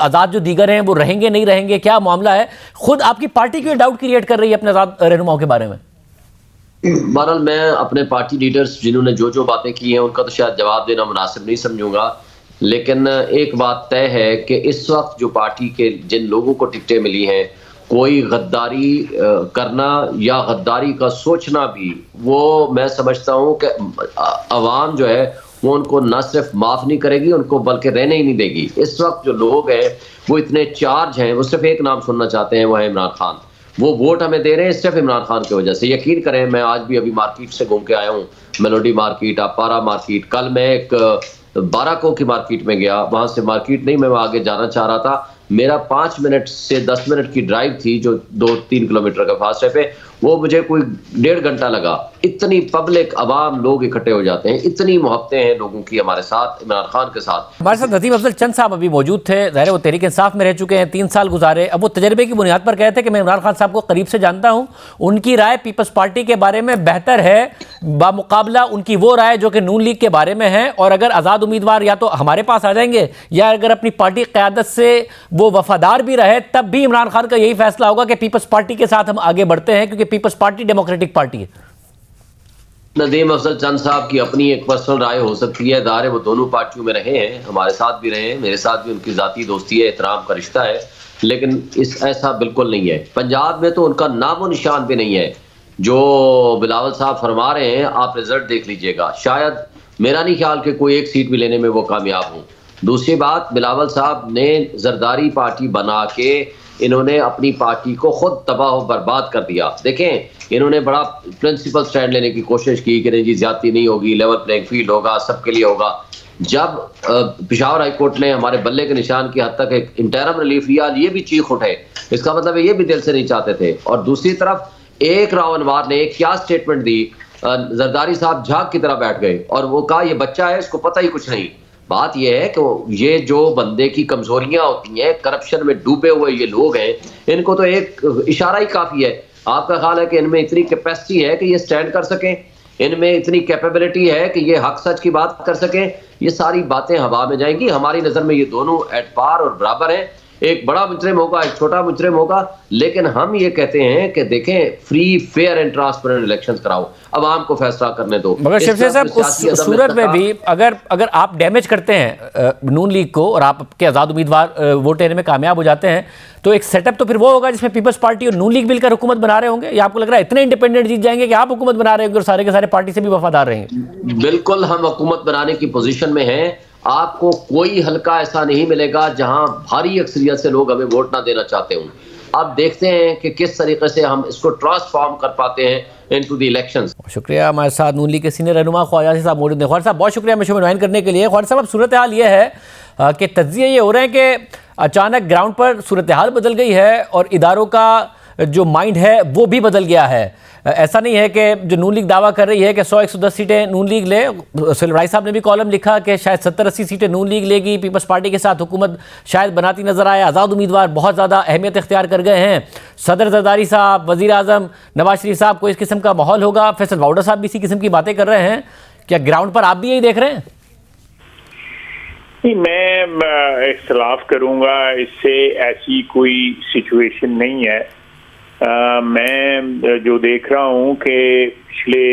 आज़ाद जो दीगर हैं वो रहेंगे नहीं रहेंगे, क्या मामला है? खुद आपकी पार्टी क्यों डाउट क्रिएट कर रही है अपने आज़ाद रहनुमाओं के बारे में? बहरहाल मैं अपने पार्टी लीडर्स जिन्होंने जो जो बातें की हैं उनका तो शायद जवाब देना मुनासिब नहीं समझूंगा, लेकिन एक बात तय है कि इस वक्त जो पार्टी के जिन लोगों को टिकटें मिली हैं, कोई गद्दारी करना या गद्दारी का सोचना भी, वो मैं समझता हूँ कि अवाम जो है वो उनको न सिर्फ माफ़ नहीं करेगी, उनको बल्कि रहने ही नहीं देगी। इस वक्त जो लोग हैं वो इतने चार्ज हैं, वो सिर्फ एक नाम सुनना चाहते हैं, वो है इमरान खान। वो वोट हमें दे रहे हैं सिर्फ इमरान खान की वजह से। यकीन करें, मैं आज भी अभी मार्केट से घूम के आया हूँ, मेलोडी मार्केट, अपारा मार्केट। कल मैं एक बाराको की मार्केट में गया, वहाँ से मार्केट नहीं, मैं आगे जाना चाह रहा था। मेरा 5 मिनट से 10 मिनट की ड्राइव थी जो 2-3 किलोमीटर का फासले पे, वो मुझे कोई 1.5 घंटा लगा। इतनी पब्लिक अवाम लोग इकट्ठे हो जाते हैं, इतनी मोहब्बतें हैं लोगों की हमारे साथ, इमरान खान के साथ। हमारे साथ नदीम अफजल चंद साहब अभी मौजूद थे। ज़ाहिर वो तहरीक इंसाफ में रह चुके हैं, 3 साल गुजारे। अब वो तजर्बे की बुनियाद पर कहते हैं कि मैं इमरान खान साहब को करीब से जानता हूँ, उनकी राय पीपल्स पार्टी के बारे में बेहतर है बामुकाबला उनकी वो राय जो कि नून लीग के बारे में है। और अगर आज़ाद उम्मीदवार या तो हमारे पास आ जाएंगे या अगर अपनी पार्टी क़यादत से वो वफादार भी रहे, तब भी इमरान खान का यही फैसला होगा कि पीपल्स पार्टी के साथ हम आगे बढ़ते हैं, क्योंकि पीपल्स पार्टी डेमोक्रेटिक पार्टी है। नदीम अफजल चंद साहब की अपनी एक पर्सनल राय हो सकती है, दायरे वो दोनों पार्टियों में रहे हैं, हमारे साथ भी रहे हैं, मेरे साथ भी उनकी ज़ाती दोस्ती है, एहतराम का रिश्ता है, लेकिन ऐसा बिल्कुल नहीं है। पंजाब में तो उनका नामो निशान भी नहीं है। जो बिलावल साहब फरमा रहे हैं, आप रिजल्ट देख लीजिएगा, शायद मेरा नहीं ख्याल कि कोई एक सीट भी लेने में वो कामयाब हों। दूसरी बात, बिलावल साहब ने जरदारी पार्टी बना के इन्होंने अपनी पार्टी को खुद तबाह बर्बाद कर दिया। देखें, इन्होंने बड़ा प्रिंसिपल स्टैंड लेने की कोशिश की कि नहीं जी ज्यादती नहीं होगी, लेवल प्लेइंग फील्ड होगा, सबके लिए होगा। जब पेशावर हाई कोर्ट ने हमारे बल्ले के निशान की हद तक एक इंटरम रिलीफ लिया, ये भी चीख उठे, इसका मतलब ये भी दिल से नहीं चाहते थे। और दूसरी तरफ एक राव अनवार ने क्या स्टेटमेंट दी, जरदारी साहब झाग की तरह बैठ गए और वो कहा ये बच्चा है, इसको पता ही कुछ नहीं। बात यह है कि ये जो बंदे की कमजोरियां होती हैं, करप्शन में डूबे हुए ये लोग हैं, इनको तो एक इशारा ही काफी है। आपका ख्याल है कि इनमें इतनी कैपेसिटी है कि ये स्टैंड कर सकें, इनमें इतनी कैपेबिलिटी है कि ये हक सच की बात कर सकें? ये सारी बातें हवा में जाएंगी। हमारी नजर में ये दोनों एट पार और बराबर हैं, एक बड़ा मुजरिम होगा, एक छोटा मुजरिम होगा, लेकिन हम ये कहते हैं कि देखें free fair and transparent elections कराओ, अवाम को फैसला करने दो। मगर शिवसेना साहब उस सूरत में भी अगर आप डैमेज करते हैं नून लीग को और आपके आज़ाद उम्मीदवार वोट लेने में कामयाब हो जाते हैं, तो एक सेटअप तो फिर वो होगा जिसमें पीपल्स पार्टी और नून लीग मिलकर हुकूमत बना रहे होंगे, या आपको लग रहा है इतने इंडिपेंडेंट जीत जाएंगे कि आप हुकूमत बना रहे होंगे और सारे के सारे पार्टी से भी वफादार रहेंगे? बिल्कुल हम हुकूमत बनाने की पोजीशन में हैं। आपको कोई हल्का ऐसा नहीं मिलेगा जहां भारी अक्सरियत से लोग हमें वोट ना देना चाहते हों। अब देखते हैं कि किस तरीके से हम इसको ट्रांसफॉर्म कर पाते हैं इनटू द इलेक्शंस। शुक्रिया। हमारे साथ नून लीग के सीनियर रहनुमा ख्वाजा साहब मौजूद हैं। ख्वाजा साहब बहुत शुक्रिया हमें शो में ज्वाइन करने के लिए। ख्वाजा साहब अब सूरत हाल ये है कि तज्जिए ये हो रहे हैं कि अचानक ग्राउंड पर सूरत हाल बदल गई है और इदारों का जो माइंड है वो भी बदल गया है। ऐसा नहीं है कि जो नून लीग दावा कर रही है कि 100-110 सीटें नून लीग ले। सुहेल वड़ाई साहब ने भी कॉलम लिखा कि शायद 70-80 सीटें नून लीग लेगी, पीपल्स पार्टी के साथ हुकूमत शायद बनाती नजर आए, आज़ाद उम्मीदवार बहुत ज़्यादा अहमियत इख्तियार कर गए हैं, सदर जरदारी साहब, वज़ीर आज़म नवाज शरीफ साहब को इस किस्म का माहौल होगा, फैसल वाउडर साहब भी इसी किस्म की बातें कर रहे हैं। क्या ग्राउंड पर आप भी यही देख रहे हैं? मैं इख्तिलाफ करूँगा, इससे ऐसी कोई सिचुएशन नहीं है। मैं जो देख रहा हूँ कि पिछले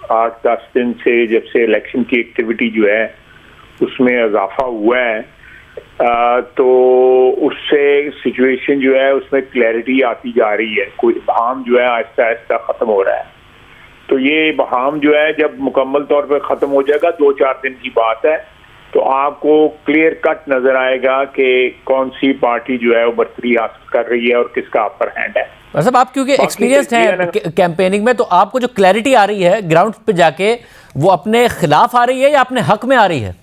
8-10 दिन से जब से इलेक्शन की एक्टिविटी जो है उसमें इजाफा हुआ है, तो उससे सिचुएशन जो है उसमें क्लैरिटी आती जा रही है। कोई बहाम जो है आहिस्ता आहिस्ता ख़त्म हो रहा है। तो ये बहाम जो है जब मुकम्मल तौर पर ख़त्म हो जाएगा, 2-4 दिन की बात है, तो आपको क्लियर कट नजर आएगा कि कौन सी पार्टी जो है वो बरतरी हासिल कर रही है और किसका अपर हैंड है। मतलब आप क्योंकि एक्सपीरियंस्ड हैं कैंपेनिंग में, तो आपको जो क्लैरिटी आ रही है ग्राउंड पे जाके, वो अपने खिलाफ आ रही है या अपने हक में आ रही है?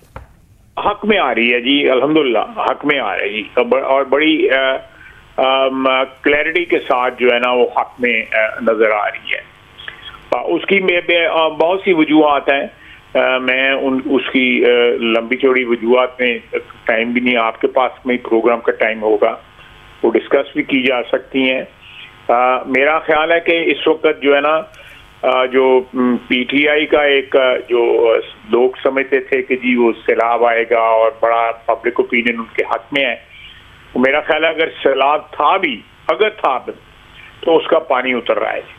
हक में आ रही है जी, अल्हम्दुलिल्लाह हक में आ रही है और बड़ी क्लैरिटी के साथ जो है ना वो हक में नजर आ रही है। उसकी बहुत सी वजूहत हैं। मैं उसकी लंबी चौड़ी वजूहत में टाइम भी नहीं, आपके पास में प्रोग्राम का टाइम होगा, वो डिस्कस भी की जा सकती हैं। मेरा ख्याल है कि इस वक्त जो है ना जो पीटीआई का एक जो लोग समझते थे कि जी वो सैलाब आएगा और बड़ा पब्लिक ओपिनियन उनके हक में है, तो मेरा ख्याल है अगर सैलाब था भी, अगर था भी, तो उसका पानी उतर रहा है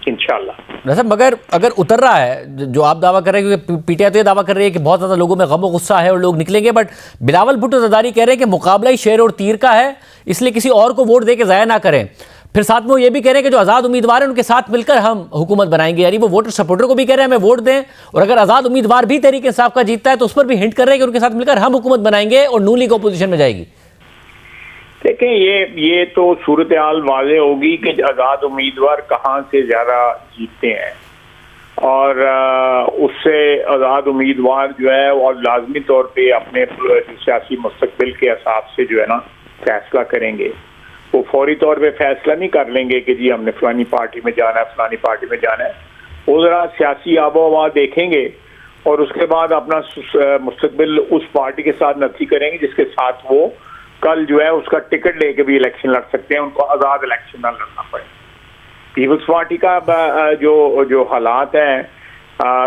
इंशाल्लाह। मगर अगर उतर रहा है जो आप दावा कर रहे हैं, क्योंकि पीटीआई तो ये दावा कर रही है कि बहुत ज़्यादा लोगों में गम और गुस्सा है और लोग निकलेंगे, बट बिलावल भुट्टो ज़रदारी कह रहे हैं कि मुकाबला ही शेर और तीर का है, इसलिए किसी और को वोट दे के ज़ाया ना करें। फिर साथ में वो ये भी कह रहे हैं कि जो आज़ाद उम्मीदवार हैं उनके साथ मिलकर हम हुकूमत बनाएंगे, यानी वो वोटर सपोर्टर को भी कह रहे हैं हमें वोट दें, और अगर आज़ाद उम्मीदवार भी तहरीक इंसाफ का जीतता है तो उस पर भी हिंट कर रहे हैं कि उनके साथ मिलकर हम हुकूमत बनाएंगे और नून लीग अपोजिशन में जाएगी। देखें, ये तो सूरत हाल वाज़े होगी कि आज़ाद उम्मीदवार कहाँ से ज़्यादा जीतते हैं, और उससे आज़ाद उम्मीदवार जो है और लाजमी तौर पे अपने सियासी मुस्तकबिल के हिसाब से जो है ना फैसला करेंगे। वो फौरी तौर पे फैसला नहीं कर लेंगे कि जी हमने फलानी पार्टी में जाना है, फलानी पार्टी में जाना है। वो ज़रा सियासी आबो हवा देखेंगे और उसके बाद अपना मुस्तकबिल उस पार्टी के साथ नक्की करेंगे जिसके साथ वो कल जो है उसका टिकट लेके भी इलेक्शन लड़ सकते हैं, उनको आज़ाद इलेक्शन ना लड़ना पड़े। पीपल्स पार्टी का जो हालात हैं,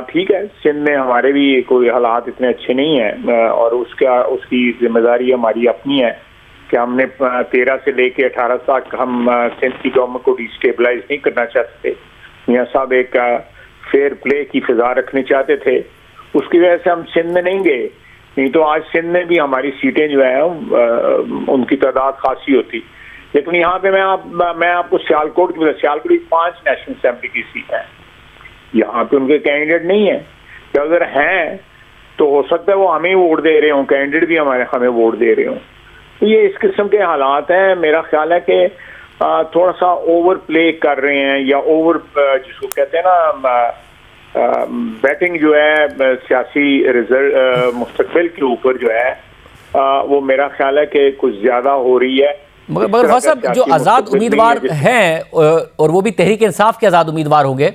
ठीक है, सिंध में हमारे भी कोई हालात इतने अच्छे नहीं हैं, और उसकी जिम्मेदारी हमारी अपनी है कि हमने 13 से लेके 18 तक हम सिंध की गवर्नमेंट को डिस्टेबलाइज नहीं करना चाहते थे। मियां साहब एक फेयर प्ले की फिजा रखने चाहते थे, उसकी वजह से हम सिंध में नहीं गए, नहीं तो आज सिंध में भी हमारी सीटें जो है उनकी तादाद खासी होती। लेकिन यहाँ पे मैं आपको सियालकोट की 5 नेशनल असेंबली की सीट है, यहाँ पे उनके कैंडिडेट नहीं है। तो अगर हैं तो हो सकता है वो हमें वोट दे रहे हों, कैंडिडेट भी हमें वोट दे रहे हों। तो ये इस किस्म के हालात हैं। मेरा ख्याल है कि थोड़ा सा ओवर प्ले कर रहे हैं, या ओवर जिसको कहते हैं ना बैटिंग जो है सियासी रिजल्ट मुस्तकबिल के ऊपर जो है वो मेरा ख्याल है कि कुछ ज़्यादा हो रही है। मगर फौज साहब, जो आज़ाद उम्मीदवार हैं और वो भी तहरीक इंसाफ के आज़ाद उम्मीदवार होंगे,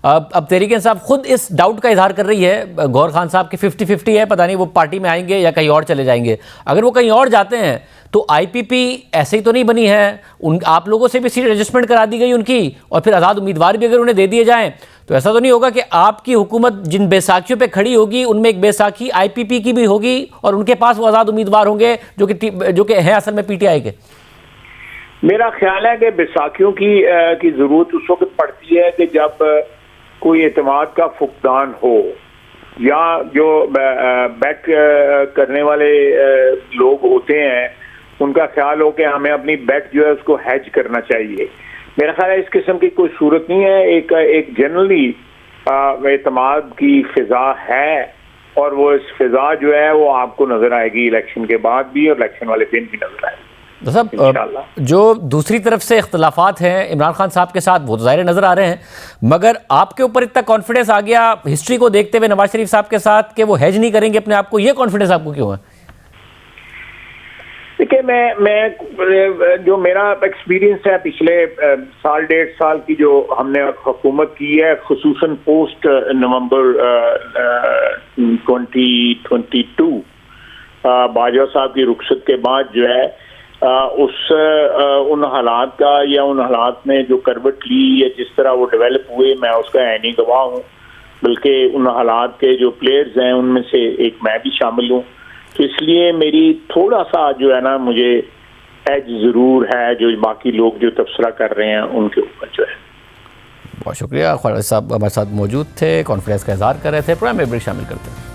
अब तहरीक इंसाफ खुद इस डाउट का इजहार कर रही है, गौहर खान साहब के 50-50 है, पता नहीं वो पार्टी में आएंगे या कहीं और चले जाएंगे। अगर वो कहीं और जाते हैं तो आईपीपी ऐसे ही तो नहीं बनी है, आप लोगों से भी सीट एडजस्टमेंट करा दी गई उनकी, और फिर आज़ाद उम्मीदवार भी अगर उन्हें दे दिए जाएं तो ऐसा तो नहीं होगा कि आपकी हुकूमत जिन बैसाखियों पे खड़ी होगी उनमें एक बैसाखी आईपीपी की भी होगी और उनके पास वो आज़ाद उम्मीदवार होंगे जो कि हैं असल में पीटीआई के? मेरा ख्याल है कि बैसाखियों की जरूरत उस वक्त पड़ती है कि जब कोई एतमाद का फुकदान हो, या जो बैट करने वाले लोग होते हैं उनका ख्याल हो कि हमें अपनी बेट जो है उसको हैज करना चाहिए। मेरा ख्याल है इस किस्म की कोई सूरत नहीं है। एक जनरली एतमाद की फिजा है, और वो इस फिजा जो है वो आपको नजर आएगी इलेक्शन के बाद भी और इलेक्शन वाले दिन भी नजर आएगी। साहब, जो दूसरी तरफ से इख्तलाफात हैं इमरान खान साहब के साथ वो तो ज़ाहिर नज़र आ रहे हैं, मगर आपके ऊपर इतना कॉन्फिडेंस आ गया हिस्ट्री को देखते हुए नवाज शरीफ साहब के साथ कि वो हेज नहीं करेंगे अपने आप को, ये कॉन्फिडेंस आपको क्यों है? देखिए, मैं जो मेरा एक्सपीरियंस है पिछले साल 1.5 साल की जो हमने हुकूमत की है, खुसूसन पोस्ट नवंबर 2022 बाजवा साहब की रुखसत के बाद जो है उन हालात का या उन हालात में जो करवट ली या जिस तरह वो डेवलप हुए, मैं उसका ऐनी गवाह हूँ। बल्कि उन हालात के जो प्लेयर्स हैं उनमें से एक मैं भी शामिल हूँ, तो इसलिए मेरी थोड़ा सा जो है ना मुझे एज जरूर है जो बाकी लोग जो तबसरा कर रहे हैं उनके ऊपर जो है। बहुत शुक्रिया। ख्वाजा साहब हमारे साथ मौजूद थे, कॉन्फिडेंस का इजहार कर रहे थे। प्रोग्राम में ब्रेक शामिल करते हैं।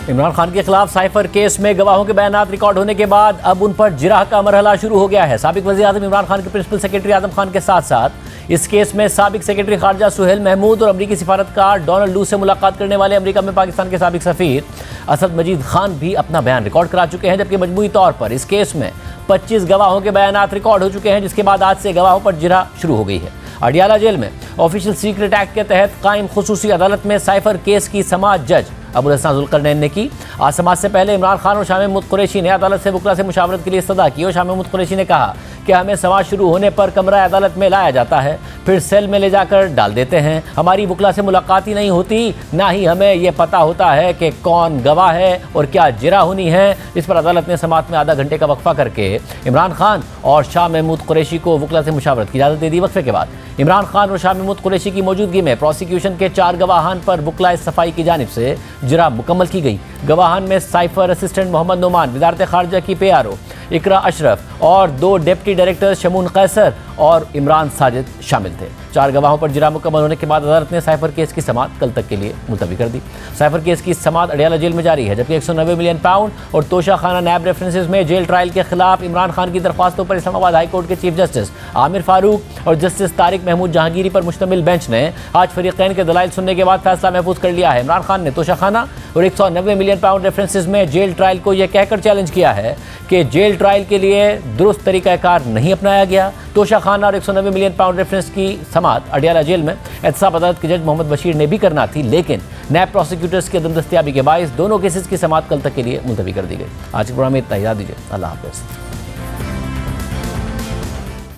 इमरान खान के खिलाफ साइफर केस में गवाहों के बयानात रिकॉर्ड होने के बाद अब उन पर जिराह का मरहला शुरू हो गया है। साबिक वज़ीर आज़म इमरान खान के प्रिंसिपल सेक्रेटरी आजम खान के साथ साथ इस केस में साबिक सेक्रेटरी खारजा सुहेल महमूद और अमरीकी सिफारतकार डोनाल्ड लू से मुलाकात करने वाले अमेरिका में पाकिस्तान के साबिक सफीर असद मजीद खान भी अपना बयान रिकॉर्ड करा चुके हैं, जबकि मजमूई तौर पर इस केस में 25 गवाहों के बयानात रिकॉर्ड हो चुके हैं, जिसके बाद आज से गवाहों पर जिराह शुरू हो गई है। अडियाला जेल में ऑफिशियल सीक्रेट एक्ट के तहत कायम खुसूसी अदालत में साइफर केस की समाअत जज अबुल हसन जुल्करनैन ने की। आज समाअत से पहले इमरान खान और शाह महमूद कुरैशी ने अदालत से वकला से मुशावरत के लिए इस्तदा की और शाह महमूद कुरैशी ने कहा कि हमें समाअत शुरू होने पर कमरा अदालत में लाया जाता है, फिर सेल में ले जाकर डाल देते हैं। हमारी वकला से मुलाकात ही नहीं होती, ना ही हमें यह पता होता है कि कौन गवाह है और क्या जिरा होनी है। इस पर अदालत ने समाअत में आधा घंटे का वक्फा करके इमरान खान और शाह महमूद कुरैशी को वकला से मुशावरत की इजाज़त दे दी। वक्फे के बाद इमरान खान और शाह महमूद कुरैशी की मौजूदगी में प्रोसिक्यूशन के 4 गवाहान पर वकला सफाई की जानिब से जिरा मुकम्मल की गई। गवाहान में साइफर असिस्टेंट मोहम्मद नोमान, वज़ारत खारजा की PRO इकरा अशरफ और 2 डिप्टी डायरेक्टर शमून कैसर और इमरान साजिद शामिल थे। 4 गवाहों पर जिरा मुकम्मल होने के बाद अदालत ने साइफर केस की समाअत कल तक के लिए मुलतवी कर दी। साइफर केस की समाअत अडियाला जेल में जारी है, जबकि 190 मिलियन पाउंड और तोशा खाना नैब रेफरेंसेस में जेल ट्रायल के खिलाफ इमरान खान की दरख्वास्तों पर इस्लामाबाद हाई कोर्ट के चीफ जस्टिस आमिर फारूक और जस्टिस तारिक महमूद जहांगीरी पर मुश्तमिल बेंच ने आज फरीकैन के दलाइल सुनने के बाद फैसला महफूज कर लिया है। इमरान खान ने तोशा खाना और 190 मिलियन पाउंड रेफरेंसेस में जेल ट्रायल को यह कहकर चैलेंज किया है कि जेल ट्रायल के लिए दुरुस्त तरीक़ाकार नहीं अपनाया गया। तोशा खाना और 190 मिलियन पाउंड रेफरेंस की समाअत अडियाला जेल में एहतसाब अदालत के जज मोहम्मद बशीर ने भी करना थी, लेकिन नैब प्रोसिक्यूटर्स की अदम दस्तयाबी के बायस दोनों केसेस की समाअत कल तक के लिए मुलतवी कर दी गई। आज के प्रोग्राम में इतना ही, दीजिए। अल्लाह हाफ़िज़।